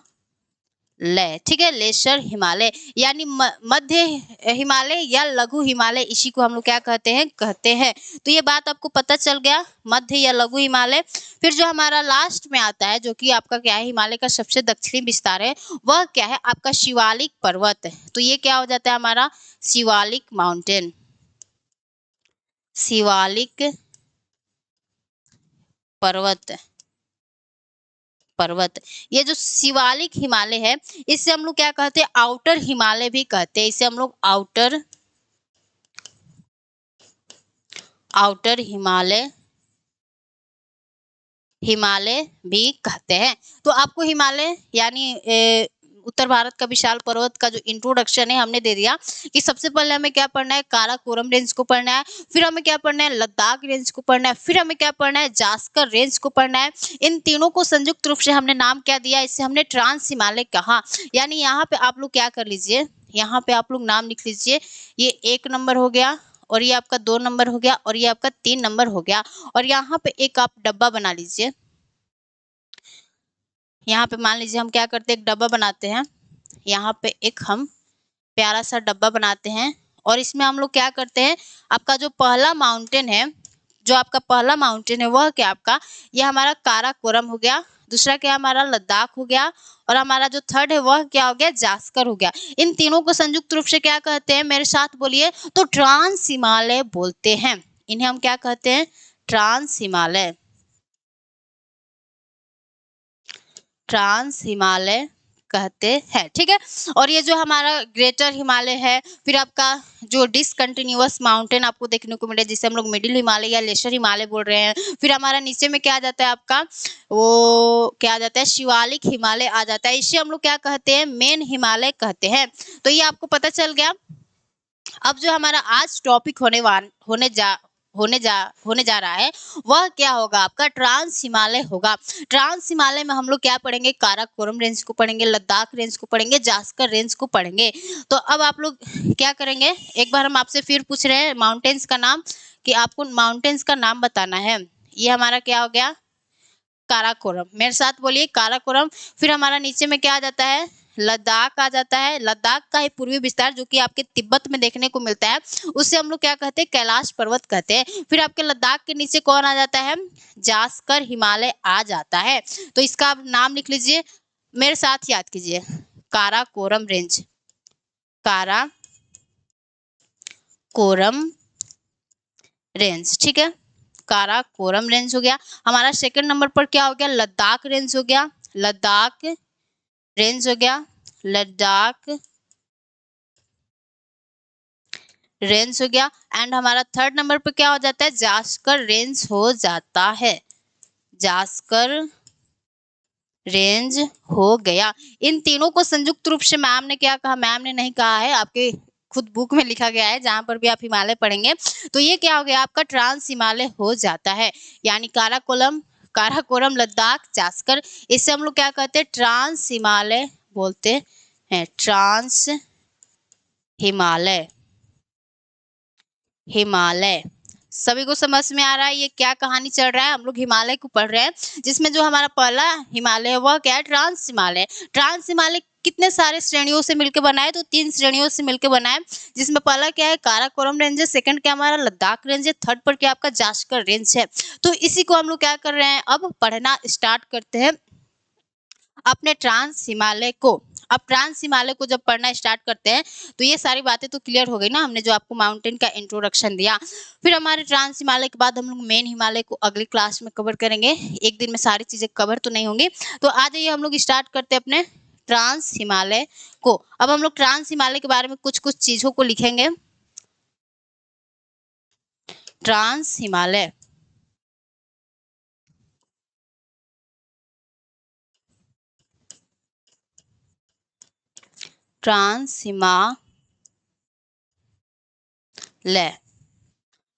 ठीक है लेशर हिमालय यानी मध्य हिमालय या लघु हिमालय, इसी को हम लोग क्या कहते हैं। तो ये बात आपको पता चल गया मध्य या लघु हिमालय। फिर जो हमारा लास्ट में आता है जो कि आपका क्या है हिमालय का सबसे दक्षिणी विस्तार है, वह क्या है आपका शिवालिक पर्वत। तो ये क्या हो जाता है हमारा शिवालिक माउंटेन, शिवालिक पर्वत, पर्वत। ये जो शिवालिक हिमालय है इससे हम लोग क्या कहते हैं आउटर हिमालय भी कहते हैं। इसे हम लोग आउटर, आउटर हिमालय, हिमालय भी कहते हैं। तो आपको हिमालय यानी उत्तर भारत का विशाल पर्वत का जो इंट्रोडक्शन है हमने दे दिया कि सबसे पहले हमें क्या पढ़ना है काराकोरम रेंज को पढ़ना है, फिर हमें क्या पढ़ना है लद्दाख रेंज को पढ़ना है, फिर हमें क्या पढ़ना है जास्कर रेंज को पढ़ना है। इन तीनों को संयुक्त रूप से हमने नाम क्या दिया, इससे हमने ट्रांस हिमालय कहा। यानी यहाँ पे आप लोग क्या कर लीजिए, यहाँ पे आप लोग नाम लिख लीजिए, ये 1 नंबर हो गया और ये आपका 2 नंबर हो गया और ये आपका 3 नंबर हो गया। और यहाँ पे एक आप डब्बा बना लीजिए। यहाँ पे मान लीजिए हम क्या करते हैं एक डब्बा बनाते हैं, यहाँ पे एक हम प्यारा सा डब्बा बनाते हैं और इसमें हम लोग क्या करते हैं आपका जो पहला माउंटेन है, जो आपका पहला माउंटेन है वह क्या आपका यह हमारा काराकोरम हो गया, दूसरा क्या हमारा लद्दाख हो गया और हमारा जो थर्ड है वह क्या हो गया जास्कर हो गया। इन तीनों को संयुक्त रूप से क्या कहते हैं मेरे साथ बोलिए तो ट्रांस हिमालय बोलते हैं। इन्हें हम क्या कहते हैं ट्रांस हिमालय, ट्रांस हिमालय कहते हैं, ठीक है। और ये जो हमारा ग्रेटर हिमालय है, फिर आपका जो डिसकंटिन्यूअस माउंटेन आपको देखने को मिले जिसे हम लोग मिडिल हिमालय या लेशर हिमालय बोल रहे हैं, फिर हमारा नीचे में क्या आ जाता है आपका वो क्या आ जाता है शिवालिक हिमालय आ जाता है। इसे हम लोग क्या कहते हैं मेन हिमालय कहते हैं। तो ये आपको पता चल गया। अब जो हमारा आज टॉपिक होने जा रहा है वह क्या होगा आपका ट्रांस हिमालय होगा। ट्रांस हिमालय में हम लोग क्या पढ़ेंगे काराकोरम रेंज को पढ़ेंगे, लद्दाख रेंज को पढ़ेंगे, जास्कर रेंज को पढ़ेंगे। तो अब आप लोग क्या करेंगे एक बार हम आपसे फिर पूछ रहे हैं माउंटेन्स का नाम, कि आपको माउंटेन्स का नाम बताना है। ये हमारा क्या हो गया काराकोरम, मेरे साथ बोलिए काराकोरम। फिर हमारा नीचे में क्या आ जाता है लद्दाख आ जाता है। लद्दाख का ही पूर्वी विस्तार जो कि आपके तिब्बत में देखने को मिलता है उससे हम लोग क्या कहते हैं कैलाश पर्वत कहते हैं। फिर आपके लद्दाख के नीचे कौन आ जाता है जास्कर हिमालय आ जाता है। तो इसका आप नाम लिख लीजिए, मेरे साथ याद कीजिए काराकोरम रेंज, कारा कोरम रेंज, ठीक है, काराकोरम रेंज हो गया। हमारा सेकंड नंबर पर क्या हो गया, लद्दाख रेंज हो गया, लद्दाख रेंज हो गया, लद्दाख रेंज हो गया। एंड हमारा थर्ड नंबर पर क्या हो जाता है, जास्कर रेंज हो जाता है, जास्कर रेंज हो गया। इन तीनों को संयुक्त रूप से मैम ने क्या कहा, मैम ने नहीं कहा है, आपके खुद बुक में लिखा गया है, जहां पर भी आप हिमालय पढ़ेंगे तो ये क्या हो गया, आपका ट्रांस हिमालय हो जाता है। यानी काराकोरम लद्दाख जास्कर, इससे हम लोग क्या कहते हैं, ट्रांस हिमालय बोलते हैं, ट्रांस हिमालय, हिमालय। सभी को समझ में आ रहा है ये क्या कहानी चल रहा है, हम लोग हिमालय को पढ़ रहे हैं, जिसमें जो हमारा पहला हिमालय है वह क्या है, ट्रांस हिमालय। ट्रांस हिमालय कितने सारे श्रेणियों से मिलकर बना है, तो 3 श्रेणियों से मिलकर बना है, जिसमें पहला क्या है, काराकोरम रेंज है, सेकंड क्या हमारा लद्दाख रेंज है, थर्ड पर क्या आपका जास्कर रेंज है। तो इसी को हम लोग क्या कर रहे हैं, अब पढ़ना स्टार्ट करते हैं अपने ट्रांस हिमालय को। अब ट्रांस हिमालय को जब पढ़ना स्टार्ट करते हैं तो ये सारी बातें तो क्लियर हो गई ना, हमने जो आपको माउंटेन का इंट्रोडक्शन दिया। फिर हमारे ट्रांस हिमालय के बाद हम लोग मेन हिमालय को अगली क्लास में कवर करेंगे, एक दिन में सारी चीजें कवर तो नहीं होंगी। तो आ जाइए हम लोग स्टार्ट करते हैं अपने ट्रांस हिमालय को। अब हम लोग ट्रांस हिमालय के बारे में कुछ कुछ चीजों को लिखेंगे। Trans Himalaya, trans Himalaya,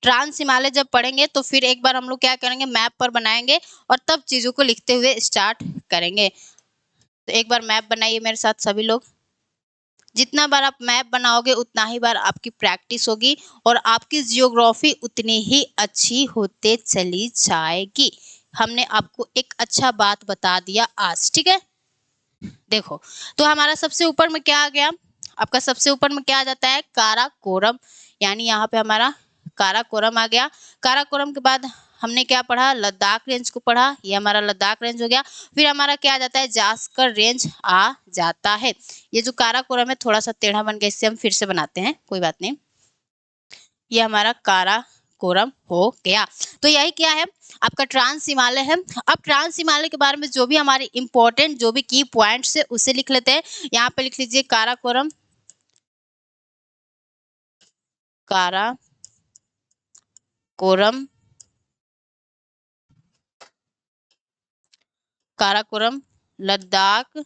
trans Himalaya जब पढ़ेंगे तो फिर एक बार हम लोग क्या करेंगे, मैप पर बनाएंगे और तब चीजों को लिखते हुए स्टार्ट करेंगे। तो एक बार मैप बनाइए मेरे साथ सभी लोग। जितना बार आप मैप बनाओगे उतना ही बार आपकी प्रैक्टिस होगी और आपकी जियोग्राफी उतनी ही अच्छी होते चली जाएगी। हमने आपको एक अच्छा बात बता दिया आज, ठीक है। देखो, तो हमारा सबसे ऊपर में क्या आ गया, आपका सबसे ऊपर में क्या आ जाता है, काराकोरम। यानी यहाँ पे हमारा काराकोरम आ गया। काराकोरम के बाद हमने क्या पढ़ा, लद्दाख रेंज को पढ़ा, ये हमारा लद्दाख रेंज हो गया। फिर हमारा क्या आ जाता है, जास्कर रेंज आ जाता है। ये जो काराकोरम है थोड़ा सा टेढ़ा बन गया, इससे हम फिर से बनाते हैं, कोई बात नहीं। ये हमारा काराकोरम हो गया। तो यही क्या है, आपका ट्रांस हिमालय है। अब ट्रांस हिमालय के बारे में जो भी हमारे इंपॉर्टेंट जो भी की पॉइंट्स है उसे लिख लेते हैं। यहाँ पे लिख लीजिए काराकोरम, काराकोरम, काराकोरम, लद्दाख,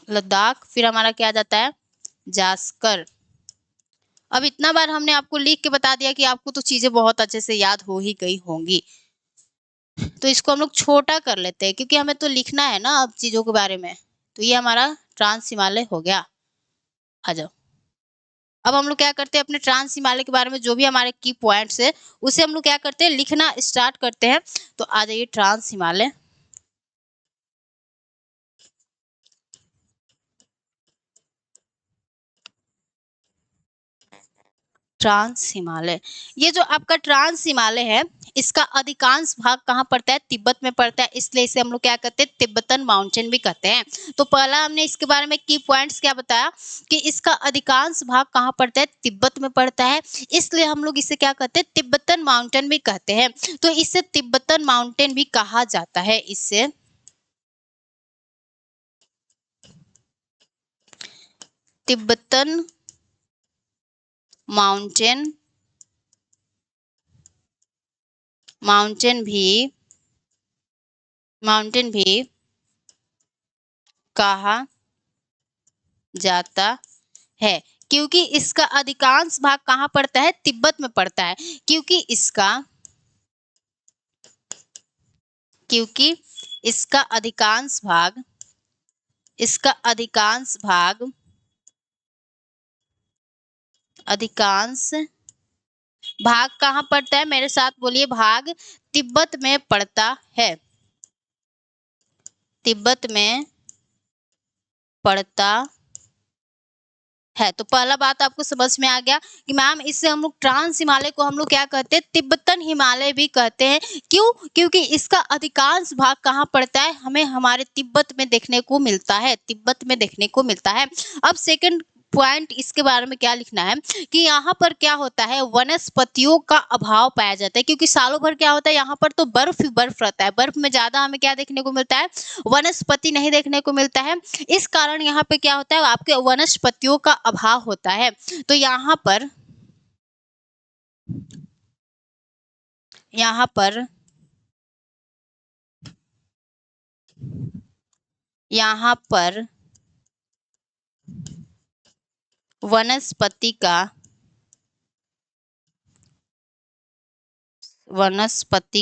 लद्दाख, फिर हमारा क्या आ जाता है, जास्कर। अब इतना बार हमने आपको लिख के बता दिया कि आपको तो चीजें बहुत अच्छे से याद हो ही गई होंगी। तो इसको हम लोग छोटा कर लेते हैं क्योंकि हमें तो लिखना है ना अब चीजों के बारे में। तो ये हमारा ट्रांस हिमालय हो गया। आ जाओ, अब हम लोग क्या करते हैं, अपने ट्रांस हिमालय के बारे में जो भी हमारे की पॉइंट्स है उसे हम लोग क्या करते हैं, लिखना स्टार्ट करते हैं। तो आ जाइए ट्रांस हिमालय, ट्रांस हिमालय। ये जो आपका ट्रांस हिमालय है इसका अधिकांश भाग कहाँ पड़ता है, तिब्बत में पड़ता है, इसलिए इसे हम लोग क्या कहते हैं, तिब्बतन माउंटेन भी कहते हैं। तो पहला हमने इसके बारे में की पॉइंट्स क्या बताया कि इसका अधिकांश भाग कहाँ पड़ता है, तिब्बत में पड़ता है, इसलिए हम लोग इसे क्या कहते हैं, तिब्बतन माउंटेन भी कहते हैं। तो इसे तिब्बतन माउंटेन भी कहा जाता है, इससे तिब्बतन माउंटेन, माउंटेन भी, माउंटेन भी कहा जाता है, क्योंकि इसका अधिकांश भाग कहाँ पड़ता है, तिब्बत में पड़ता है। क्योंकि इसका अधिकांश भाग, इसका अधिकांश भाग कहाँ पड़ता है, मेरे साथ बोलिए, भाग तिब्बत में पड़ता है, तिब्बत में पड़ता है। तो पहला बात आपको समझ में आ गया कि मैम इससे हम लोग ट्रांस हिमालय को हम लोग क्या कहते हैं, तिब्बतन हिमालय भी कहते हैं। क्यों? क्योंकि इसका अधिकांश भाग कहाँ पड़ता है, हमें हमारे तिब्बत में देखने को मिलता है, तिब्बत में देखने को मिलता है। अब सेकंड पॉइंट इसके बारे में क्या लिखना है कि यहाँ पर क्या होता है, वनस्पतियों का अभाव पाया जाता है, क्योंकि सालों भर क्या होता है यहाँ पर तो बर्फ ही बर्फ रहता है। बर्फ में ज्यादा हमें क्या देखने को मिलता है, वनस्पति नहीं देखने को मिलता है। इस कारण यहाँ पे क्या होता है, आपके वनस्पतियों का अभाव होता है। तो यहाँ पर यहाँ पर वनस्पति का वनस्पति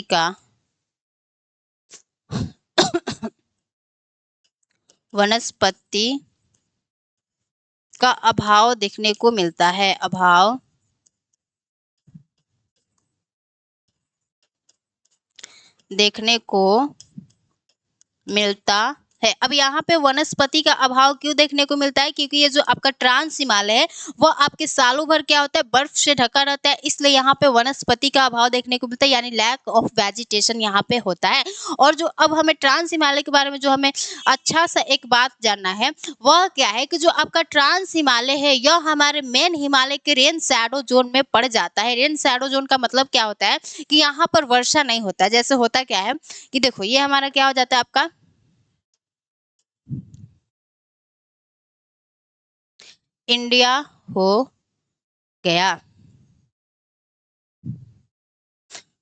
का अभाव देखने को मिलता है, अभाव देखने को मिलता है। अब यहाँ पे वनस्पति का अभाव क्यों देखने को मिलता है, क्योंकि ये जो आपका ट्रांस हिमालय है वो आपके सालों भर क्या होता है, बर्फ से ढका रहता है, इसलिए यहाँ पे वनस्पति का अभाव देखने को मिलता है, यानी लैक ऑफ वेजिटेशन यहाँ पे होता है। और जो अब हमें ट्रांस हिमालय के बारे में जो हमें अच्छा सा एक बात जानना है वह क्या है कि जो आपका ट्रांस हिमालय है यह हमारे मेन हिमालय के रेन शैडो जोन में पड़ जाता है। रेन शैडो जोन का मतलब क्या होता है कि यहाँ पर वर्षा नहीं होता है। जैसे होता क्या है कि देखो ये हमारा क्या हो जाता है, आपका इंडिया हो गया।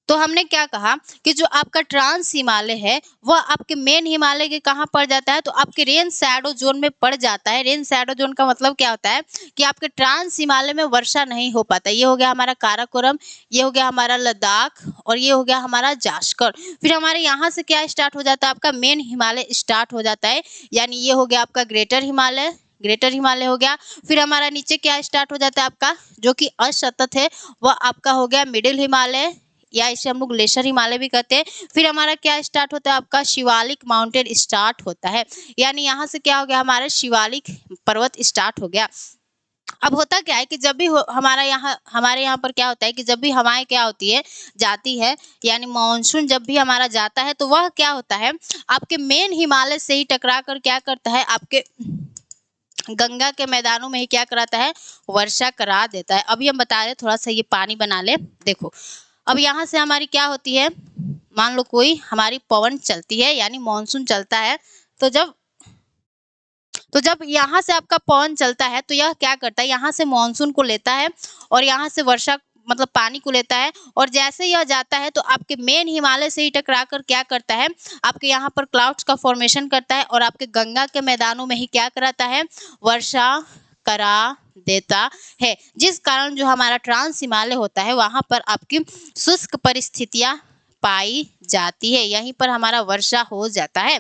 तो हमने क्या कहा कि जो आपका ट्रांस हिमालय है वह आपके मेन हिमालय के कहाँ पड़ जाता है, तो आपके रेन शैडो जोन में पड़ जाता है। रेन शैडो जोन का मतलब क्या होता है कि आपके ट्रांस हिमालय में वर्षा नहीं हो पाता। ये हो गया हमारा काराकोरम, ये हो गया हमारा लद्दाख और ये हो गया हमारा जास्कर। फिर हमारे यहाँ से क्या स्टार्ट हो जाता है, आपका मेन हिमालय स्टार्ट हो जाता है, यानी ये हो गया आपका ग्रेटर हिमालय, ग्रेटर हिमालय हो गया। फिर हमारा नीचे क्या स्टार्ट हो जाता है, आपका जो कि असतत है वह आपका हो गया मिडिल हिमालय, या इसे हम लोग लेशर हिमालय भी कहते हैं। फिर हमारा क्या स्टार्ट होता है, आपका शिवालिक माउंटेन स्टार्ट होता है, यानी यहाँ से क्या हो गया, हमारा शिवालिक पर्वत स्टार्ट हो गया। अब होता क्या है कि जब भी हमारे यहाँ पर क्या होता है कि जब भी हवाएं क्या होती है, जाती है, यानी मानसून जब भी हमारा जाता है तो वह क्या होता है, आपके मेन हिमालय से ही टकरा कर क्या करता है, आपके गंगा के मैदानों में ही क्या कराता है, वर्षा करा देता है। अभी हम बता रहे थोड़ा सा ये पानी बना ले। देखो अब यहाँ से हमारी क्या होती है, मान लो कोई हमारी पवन चलती है यानी मानसून चलता है, तो जब यहाँ से आपका पवन चलता है तो यह क्या करता है, यहाँ से मानसून को लेता है और यहाँ से वर्षा मतलब पानी को लेता है, और जैसे यह जाता है तो आपके मेन हिमालय से ही टकरा कर क्या करता है, आपके यहाँ पर क्लाउड्स का फॉर्मेशन करता है और आपके गंगा के मैदानों में ही क्या कराता है, वर्षा करा देता है। जिस कारण जो हमारा ट्रांस हिमालय होता है वहां पर आपकी शुष्क परिस्थितियां पाई जाती है, यहीं पर हमारा वर्षा हो जाता है।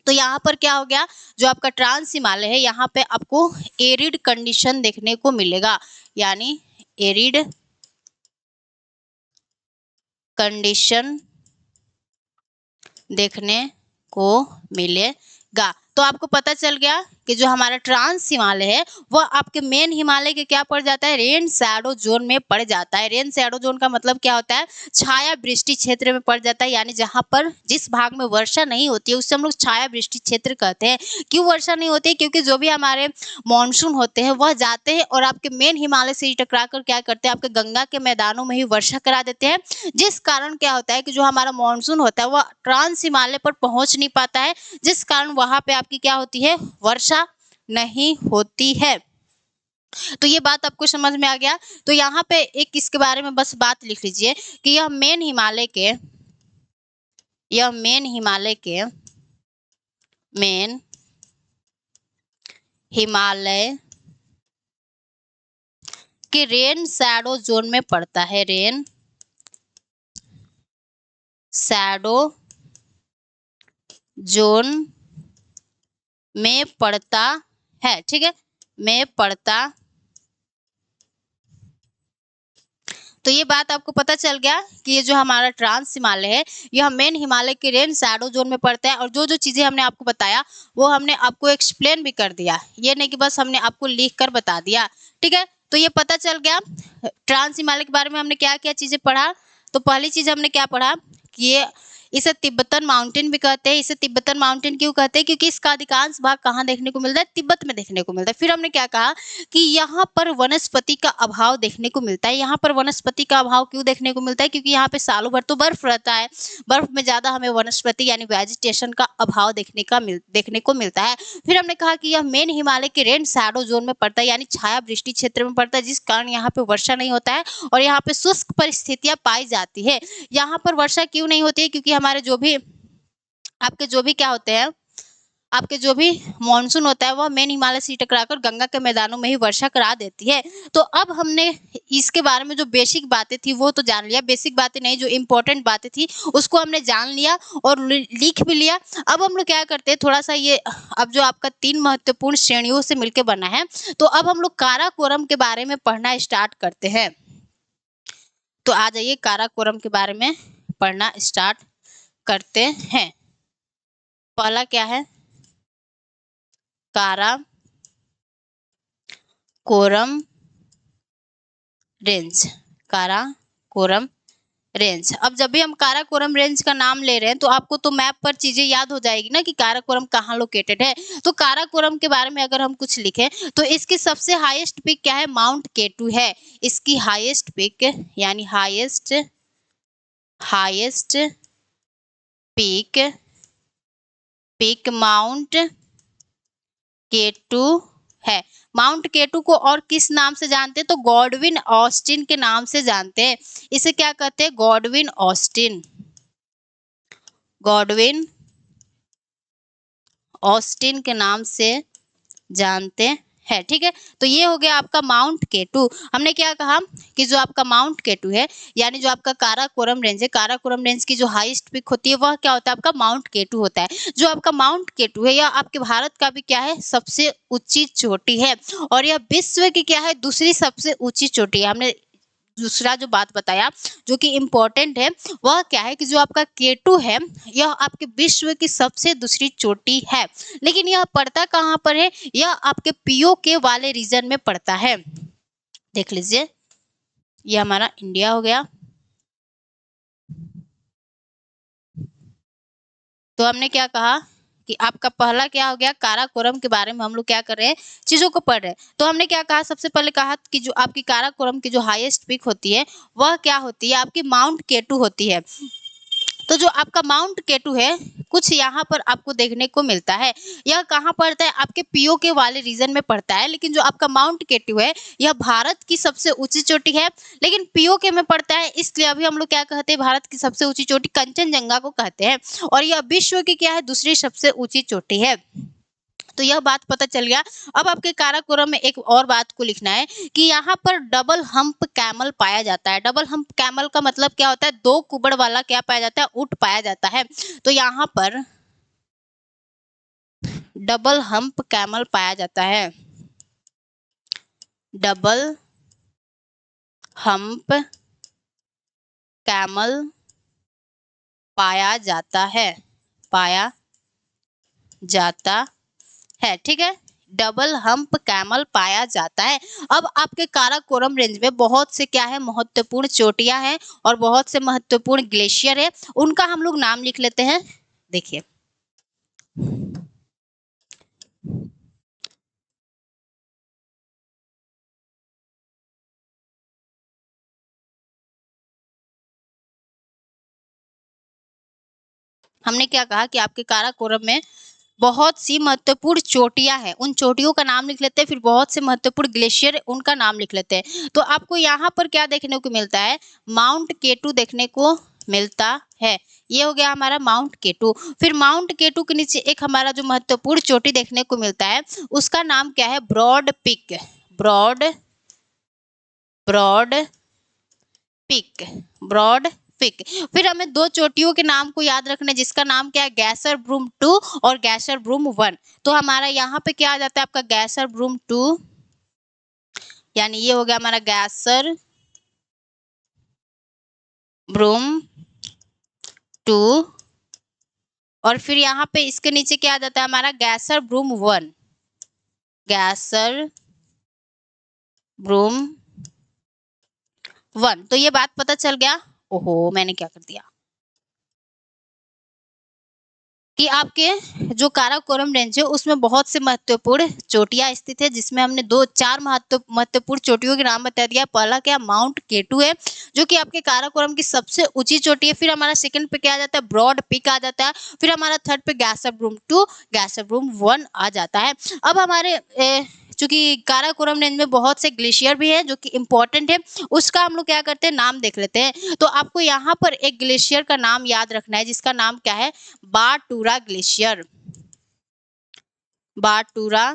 तो यहाँ पर क्या हो गया, जो आपका ट्रांस हिमालय है यहाँ पे आपको एरिड कंडीशन देखने को मिलेगा, यानी एरिड कंडीशन देखने को मिलेगा। तो आपको पता चल गया कि जो हमारा ट्रांस हिमालय है वह आपके मेन हिमालय के क्या पड़ जाता है, रेन शैडो जोन में पड़ जाता है। रेन शैडो जोन का मतलब क्या होता है, छाया वृष्टि क्षेत्र में पड़ जाता है, यानी जहां पर जिस भाग में वर्षा नहीं होती है उससे हम लोग छाया वृष्टि क्षेत्र कहते हैं। क्यों वर्षा नहीं होती है, क्योंकि जो भी हमारे मानसून होते हैं वह जाते हैं और आपके मेन हिमालय से टकरा कर क्या करते हैं, आपके गंगा के मैदानों में ही वर्षा करा देते हैं। जिस कारण क्या होता है कि जो हमारा मानसून होता है वह ट्रांस हिमालय पर पहुंच नहीं पाता है, जिस कारण वहां पे आपकी क्या होती है, वर्षा नहीं होती है। तो ये बात आपको समझ में आ गया। तो यहाँ पे एक इसके बारे में बस बात लिख लीजिए कि यह मेन हिमालय के मेन हिमालय के रेन शैडो जोन में पड़ता है, रेन शैडो जोन में पड़ता है, ठीक है, में पड़ता तो ये बात आपको पता चल गया कि ये जो हमारा ट्रांस हिमालय है, यह मेन हिमालय के रेन शैडो जोन में पड़ता है। और जो जो चीजें हमने आपको बताया वो हमने आपको एक्सप्लेन भी कर दिया, ये नहीं कि बस हमने आपको लिख कर बता दिया। ठीक है, तो ये पता चल गया ट्रांस हिमालय के बारे में हमने क्या क्या चीजें पढ़ा। तो पहली चीज हमने क्या पढ़ा कि ये इसे तिब्बतन माउंटेन भी कहते हैं। इसे तिब्बतन माउंटेन क्यों कहते हैं? क्योंकि इसका अधिकांश भाग कहाँ देखने को मिलता है? तिब्बत में देखने को मिलता है। फिर हमने क्या कहा कि यहाँ पर वनस्पति का अभाव देखने को मिलता है। यहाँ पर वनस्पति का अभाव क्यों देखने को मिलता है? क्योंकि यहाँ पे सालों भर तो बर्फ रहता है, बर्फ में ज्यादा हमें वनस्पति यानी वेजिटेशन का अभाव देखने को मिलता है। फिर हमने कहा कि यह मेन हिमालय के रेन शैडो जोन में पड़ता है, यानी छाया वृष्टि क्षेत्र में पड़ता है, जिस कारण यहाँ पे वर्षा नहीं होता है और यहाँ पे शुष्क परिस्थितियां पाई जाती है। यहाँ पर वर्षा क्यों नहीं होती है? क्योंकि हमारे जो भी आपके जो भी क्या होते हैं, आपके जो भी मानसून होता है वह मेन हिमालय से टकराकर गंगा के मैदानों में ही वर्षा करा देती है। तो अब हमने इसके बारे में जो बेसिक बातें थी वो तो जान लिया, बेसिक बातें नहीं, जो इम्पोर्टेंट बातें थी उसको हमने जान लिया और लिख भी लिया। अब हम लोग क्या करते हैं, थोड़ा सा ये अब जो आपका 3 महत्वपूर्ण श्रेणियों से मिलकर बना है, तो अब हम लोग काराकोरम के बारे में पढ़ना स्टार्ट करते हैं। तो आ जाइए काराकोरम के बारे में पढ़ना स्टार्ट करते हैं। पहला क्या है? काराकोरम रेंज। काराकोरम रेंज। अब जब भी हम काराकोरम रेंज का नाम ले रहे हैं तो आपको तो मैप पर चीजें याद हो जाएगी ना कि काराकोरम कहाँ लोकेटेड है। तो काराकोरम के बारे में अगर हम कुछ लिखें तो इसकी सबसे हाईएस्ट पीक क्या है? माउंट केटू है। इसकी हाईएस्ट पीक यानी हाईएस्ट पीक माउंट केटू है। माउंट केटू को और किस नाम से जानते हैं? तो गॉडविन ऑस्टिन के नाम से जानते हैं। इसे क्या कहते हैं? गॉडविन ऑस्टिन के नाम से जानते है। ठीक है, तो ये हो गया आपका माउंट केटू। हमने क्या कहा कि जो आपका माउंट केटू है यानी जो आपका काराकोरम रेंज है, काराकोरम रेंज की जो हाईएस्ट पीक होती है वह क्या होता है? आपका माउंट केटू होता है। जो आपका माउंट केटू है यह आपके भारत का भी क्या है? सबसे ऊंची चोटी है और यह विश्व की क्या है? दूसरी सबसे ऊंची चोटी है। हमने दूसरा जो बात बताया जो कि इम्पोर्टेंट है वह क्या है कि जो आपका केटू है यह आपके विश्व की सबसे दूसरी चोटी है। लेकिन यह पड़ता कहाँ पर है? यह आपके पीओके वाले रीजन में पड़ता है। देख लीजिए, यह हमारा इंडिया हो गया। तो हमने क्या कहा कि आपका पहला क्या हो गया? काराकोरम के बारे में हम लोग क्या कर रहे हैं? चीजों को पढ़ रहे हैं। तो हमने क्या कहा? सबसे पहले कहा कि जो आपकी काराकोरम की जो हाईएस्ट पीक होती है वह क्या होती है? आपकी माउंट केटू होती है। तो जो आपका माउंट केटू है कुछ यहाँ पर आपको देखने को मिलता है। यह कहाँ पड़ता है? आपके पीओके वाले रीजन में पड़ता है। लेकिन जो आपका माउंट केटू है यह भारत की सबसे ऊंची चोटी है, लेकिन पीओके में पड़ता है, इसलिए अभी हम लोग क्या कहते हैं? भारत की सबसे ऊंची चोटी कंचनजंगा को कहते हैं और यह विश्व की क्या है? दूसरी सबसे ऊंची चोटी है। तो यह बात पता चल गया। अब आपके काराकोरम में एक और बात को लिखना है कि यहाँ पर डबल हम्प कैमल पाया जाता है। डबल हम्प कैमल का मतलब क्या होता है? 2 कुबड़ वाला क्या पाया जाता है? ऊंट पाया जाता है। तो यहाँ पर डबल हम्प कैमल पाया जाता है। डबल हम्प कैमल पाया जाता है। ठीक है, डबल हम्प कैमल पाया जाता है। अब आपके काराकोरम रेंज में बहुत से क्या है? महत्वपूर्ण चोटियां हैं और बहुत से महत्वपूर्ण ग्लेशियर है। उनका हम लोग नाम लिख लेते हैं। देखिए, हमने क्या कहा कि आपके काराकोरम में बहुत सी महत्वपूर्ण चोटियां हैं, उन चोटियों का नाम लिख लेते हैं। फिर बहुत से महत्वपूर्ण ग्लेशियर उनका नाम लिख लेते हैं। तो आपको यहाँ पर क्या देखने को मिलता है? माउंट केटू देखने को मिलता है। ये हो गया हमारा माउंट केटू। फिर माउंट केटू के नीचे एक हमारा जो महत्वपूर्ण चोटी देखने को मिलता है उसका नाम क्या है? Broad Peak. Broad Peak. फिर हमें 2 चोटियों के नाम को याद रखना है जिसका नाम क्या है? गैसर ब्रूम 2 और गैसर ब्रूम 1। तो हमारा यहाँ पे क्या आ जाता है? आपका गैसर ब्रूम 2 यानी ये हो गया हमारा गैसर ब्रूम 2, और फिर यहाँ पे इसके नीचे क्या आ जाता है हमारा गैसर ब्रूम 1, गैसर ब्रूम 1। तो ये बात पता चल गया। ओहो मैंने क्या कर दिया कि आपके जो काराकोरम रेंज है उसमें बहुत से महत्वपूर्ण चोटियां स्थित है, जिसमें हमने दो चार महत्वपूर्ण चोटियों के नाम बता दिया। पहला क्या माउंट केटू है जो कि आपके काराकोरम की सबसे ऊंची चोटी है। फिर हमारा सेकंड पे क्या आ जाता है ब्रॉड पीक आ जाता है। फिर हमारा थर्ड पे गैसर ब्रूम 2, गैसर ब्रूम 1 आ जाता है। अब हमारे चूंकि काराकोरम रेंज में बहुत से ग्लेशियर भी है जो कि इम्पोर्टेंट है, उसका हम लोग क्या करते हैं नाम देख लेते हैं। तो आपको यहाँ पर एक ग्लेशियर का नाम याद रखना है जिसका नाम क्या है बाटूरा ग्लेशियर, बाटूरा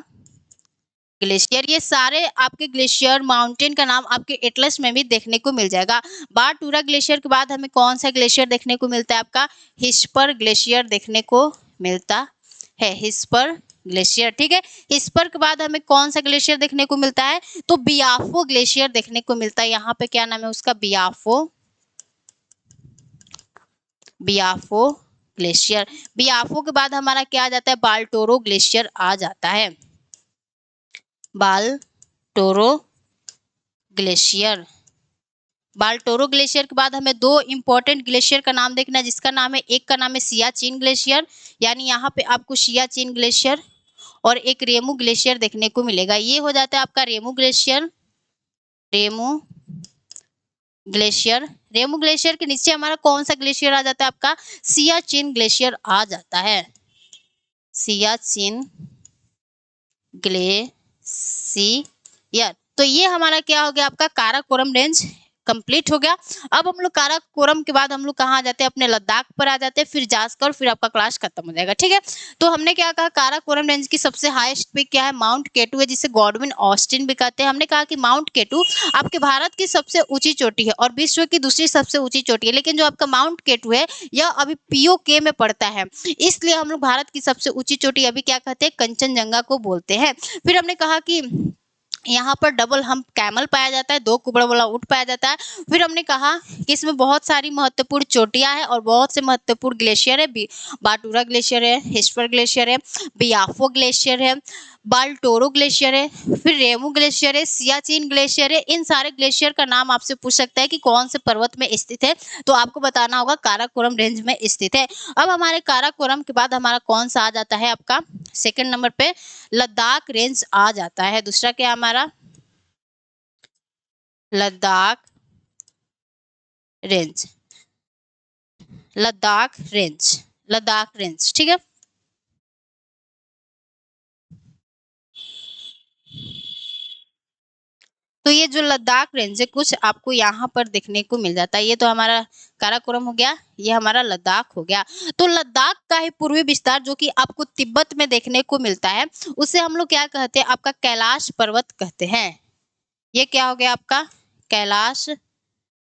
ग्लेशियर। ये सारे आपके ग्लेशियर माउंटेन का नाम आपके एटलस में भी देखने को मिल जाएगा। बाटूरा ग्लेशियर के बाद हमें कौन सा ग्लेशियर देखने को मिलता है आपका हिस्पर ग्लेशियर देखने को मिलता है, हिस्पर ग्लेशियर। ठीक है, हिस्पर के बाद हमें कौन सा ग्लेशियर देखने को मिलता है तो बियाफो ग्लेशियर देखने को मिलता है। यहाँ पे क्या नाम है उसका बियाफो, बियाफो ग्लेशियर। बियाफो के बाद हमारा क्या आ जाता है बाल्टोरो ग्लेशियर आ जाता है, बाल्टोरो ग्लेशियर। बाल्टोरो ग्लेशियर के बाद हमें दो इंपॉर्टेंट ग्लेशियर का नाम देखना है जिसका नाम है, एक का नाम है सियाचिन ग्लेशियर, यानी यहाँ पे आपको सियाचिन ग्लेशियर, और एक रेमू ग्लेशियर देखने को मिलेगा। ये हो जाता है आपका Remo glacier, Remo glacier. Remo glacier के नीचे हमारा कौन सा ग्लेशियर आ जाता है आपका सियाचिन ग्लेशियर आ जाता है, सियाचिन ग्लेशियर। तो ये हमारा क्या हो गया आपका काराकोरम रेंज कंप्लीट हो गया। अब हम लोग काराकोरम के बाद हम लोग कहाँ आ जाते हैं अपने लद्दाख पर आ जाते हैं, फिर जास्कर, फिर आपका क्लास खत्म हो जाएगा। ठीक है, तो हमने क्या कहा काराकोरम रेंज की सबसे हाईएस्ट पीक क्या है माउंट केटू है, जिसे गॉडविन ऑस्टिन भी कहते हैं। हमने कहा कि माउंट केटू आपके भारत की सबसे ऊंची चोटी है और विश्व की दूसरी सबसे ऊंची चोटी है, लेकिन जो आपका माउंट केटू है यह अभी पीओके में पड़ता है, इसलिए हम लोग भारत की सबसे ऊंची चोटी अभी क्या कहते हैं कंचनजंगा को बोलते हैं। फिर हमने कहा कि यहाँ पर डबल हम्प कैमल पाया जाता है, दो कुबड़ वाला ऊंट पाया जाता है। फिर हमने कहा कि इसमें बहुत सारी महत्वपूर्ण चोटियां हैं और बहुत से महत्वपूर्ण ग्लेशियर है, बाटूरा ग्लेशियर है, हिस्पर ग्लेशियर है, बियाफो ग्लेशियर है, बाल्टोरो ग्लेशियर है, फिर रेमू ग्लेशियर है, सियाचिन ग्लेशियर है। इन सारे ग्लेशियर का नाम आपसे पूछ सकता है कि कौन से पर्वत में स्थित है, तो आपको बताना होगा काराकोरम रेंज में स्थित है। अब हमारे काराकोरम के बाद हमारा कौन सा आ जाता है आपका सेकंड नंबर पे लद्दाख रेंज आ जाता है। दूसरा क्या हमारा Ladakh range, Ladakh range, Ladakh range. ठीक है, तो ये जो लद्दाख रेंज है कुछ आपको यहाँ पर देखने को मिल जाता है। ये तो हमारा काराकोरम हो गया, ये हमारा लद्दाख हो गया। तो लद्दाख का ही पूर्वी विस्तार जो कि आपको तिब्बत में देखने को मिलता है उसे हम लोग क्या कहते हैं आपका कैलाश पर्वत कहते हैं। ये क्या हो गया आपका कैलाश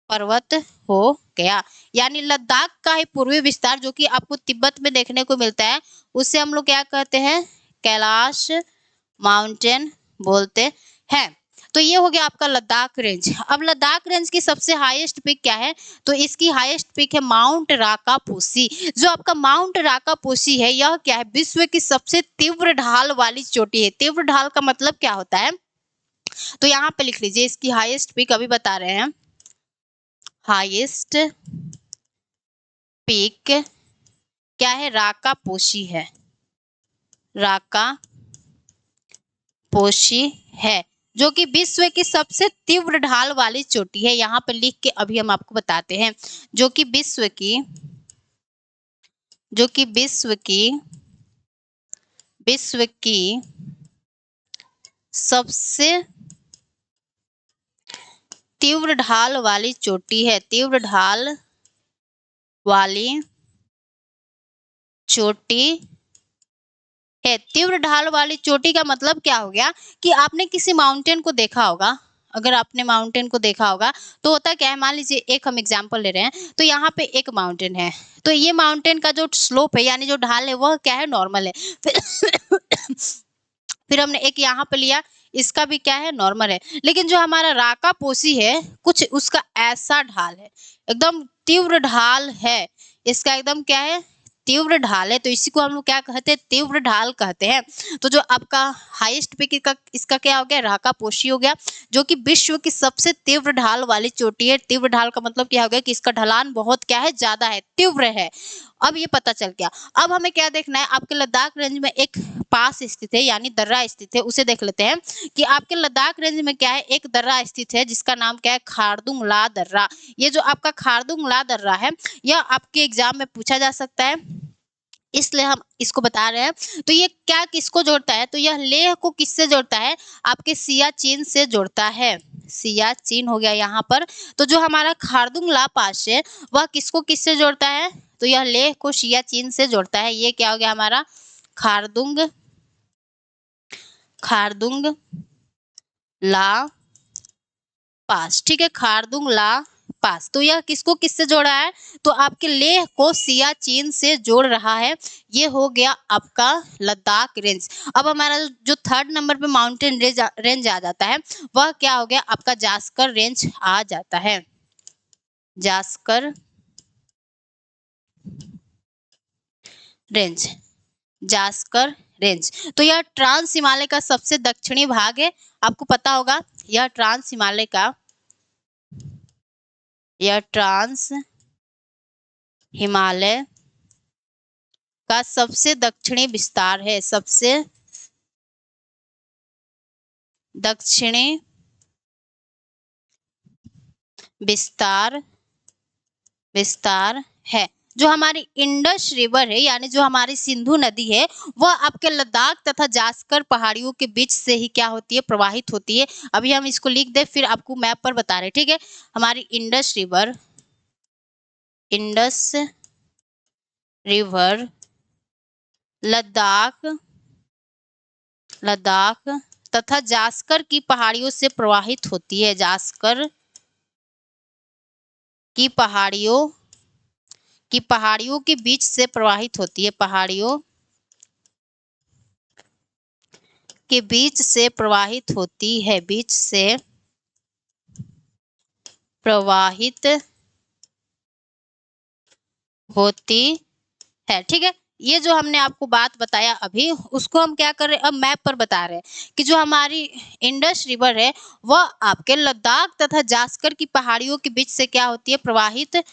पर्वत हो गया, यानी लद्दाख का ही पूर्वी विस्तार जो कि आपको तिब्बत में देखने को मिलता है उसे हम लोग क्या कहते हैं कैलाश माउंटेन बोलते हैं। तो ये हो गया आपका लद्दाख रेंज। अब लद्दाख रेंज की सबसे हाईएस्ट पीक क्या है तो इसकी हाईएस्ट पीक है माउंट राकापोसी। जो आपका माउंट राकापोसी है यह क्या है विश्व की सबसे तीव्र ढाल वाली चोटी है। तीव्र ढाल का मतलब क्या होता है तो यहाँ पे लिख लीजिए, इसकी हाईएस्ट पीक अभी बता रहे हैं, हाईएस्ट पीक क्या है राकापोसी है, राकापोसी है जो कि विश्व की सबसे तीव्र ढाल वाली चोटी है। यहाँ पे लिख के अभी हम आपको बताते हैं, जो कि विश्व की सबसे तीव्र ढाल वाली चोटी है, तीव्र ढाल वाली चोटी है। तीव्र ढाल वाली चोटी का मतलब क्या हो गया कि आपने किसी माउंटेन को देखा होगा, अगर आपने माउंटेन को देखा होगा तो होता क्या है, मान लीजिए एक हम एग्जांपल ले रहे हैं, तो यहाँ पे एक माउंटेन है, तो ये माउंटेन का जो स्लोप है यानी जो ढाल है वह क्या है नॉर्मल है। फिर हमने एक यहाँ पे लिया, इसका भी क्या है, नॉर्मल है। लेकिन जो हमारा राकापोशी है, कुछ उसका ऐसा ढाल है, एकदम तीव्र ढाल है, इसका एकदम क्या है, तीव्र ढाल है। तो इसी को हम लोग क्या कहते हैं, तीव्र ढाल कहते हैं। तो जो आपका हाईएस्ट पीक इसका क्या हो गया, राकापोशी हो गया, जो कि विश्व की सबसे तीव्र ढाल वाली चोटी है। तीव्र ढाल का मतलब क्या हो गया कि इसका ढलान बहुत क्या है, ज्यादा है, तीव्र है। अब ये पता चल गया। अब हमें क्या देखना है, आपके लद्दाख रेंज में एक पास स्थित है, यानी दर्रा स्थित है, उसे देख लेते हैं कि आपके लद्दाख रेंज में क्या है, एक दर्रा स्थित है जिसका नाम क्या है, खारदुंग ला दर्रा। ये जो आपका खारदुंग ला दर्रा है, यह आपके एग्जाम में पूछा जा सकता है, इसलिए हम इसको बता रहे हैं। तो ये क्या किसको जोड़ता है, तो यह लेह को किससे जोड़ता है, आपके सियाचिन से जोड़ता है। सियाचिन हो गया यहाँ पर। तो जो हमारा खारदुंग ला पास है, वह किसको किससे जोड़ता है, तो यह लेह को सियाचिन से जोड़ता है। ये क्या हो गया हमारा, खारदुंग खारदुंग ला पास, ठीक है, खारदुंग ला पास। तो यह किसको किससे जोड़ा है, तो आपके लेह को सियाचिन से जोड़ रहा है। ये हो गया आपका लद्दाख रेंज। अब हमारा जो थर्ड नंबर पे माउंटेन रेंज आ जाता है, वह क्या हो गया, आपका जास्कर रेंज आ जाता है। Zanskar range, Zanskar range. तो यह ट्रांस हिमालय का सबसे दक्षिणी भाग है, आपको पता होगा। यह ट्रांस हिमालय का, यह ट्रांस हिमालय का सबसे दक्षिणी विस्तार है, सबसे दक्षिणी विस्तार है। जो हमारी इंडस रिवर है, यानी जो हमारी सिंधु नदी है, वह आपके लद्दाख तथा जास्कर पहाड़ियों के बीच से ही क्या होती है, प्रवाहित होती है। अभी हम इसको लिख दे, फिर आपको मैप पर बता रहे हैं, ठीक है। हमारी इंडस रिवर लद्दाख तथा जास्कर की पहाड़ियों से प्रवाहित होती है। जास्कर की पहाड़ियों के बीच से प्रवाहित होती है, पहाड़ियों के बीच से प्रवाहित होती है, बीच से प्रवाहित होती है, ठीक है। ये जो हमने आपको बात बताया अभी, उसको हम क्या कर रहे हैं, अब मैप पर बता रहे हैं कि जो हमारी इंडस रिवर है, वह आपके लद्दाख तथा जास्कर की पहाड़ियों के बीच से क्या होती है, प्रवाहित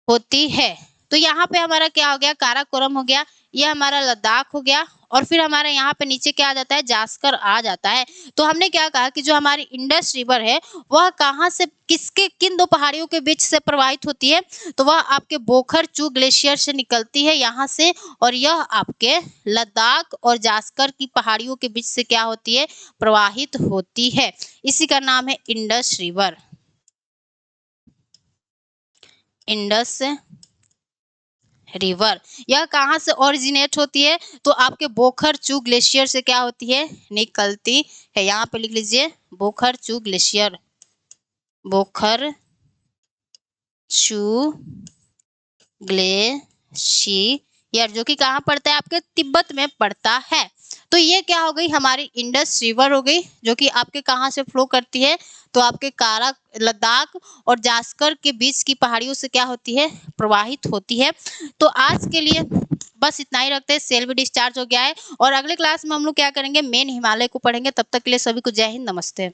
होती है। तो यहाँ पे हमारा क्या हो गया, काराकोरम हो गया, ये हमारा लद्दाख हो गया, और फिर हमारा यहाँ पे नीचे क्या आ जाता है, जास्कर आ जाता है। तो हमने क्या कहा कि जो हमारी इंडस रिवर है, वह कहाँ से, किसके, किन दो पहाड़ियों के बीच से प्रवाहित होती है, तो वह आपके बोखरचू ग्लेशियर से निकलती है यहाँ से, और यह आपके लद्दाख और जास्कर की पहाड़ियों के बीच से क्या होती है, प्रवाहित होती है। इसी का नाम है इंडस रिवर। इंडस रिवर यह कहाँ से ओरिजिनेट होती है, तो आपके बोखरचू ग्लेशियर से क्या होती है, निकलती है। यहाँ पे लिख लीजिए बोखरचू ग्लेशियर, बोखरचू ग्लेशियर, जो कि कहाँ पड़ता है, आपके तिब्बत में पड़ता है। तो ये क्या हो गई, हमारी इंडस रिवर हो गई, जो कि आपके कहाँ से फ्लो करती है, तो आपके कारा लद्दाख और जास्कर के बीच की पहाड़ियों से क्या होती है, प्रवाहित होती है। तो आज के लिए बस इतना ही रखते हैं, सेल भी डिस्चार्ज हो गया है, और अगले क्लास में हम लोग क्या करेंगे, मेन हिमालय को पढ़ेंगे। तब तक के लिए सभी को जय हिंद, नमस्ते।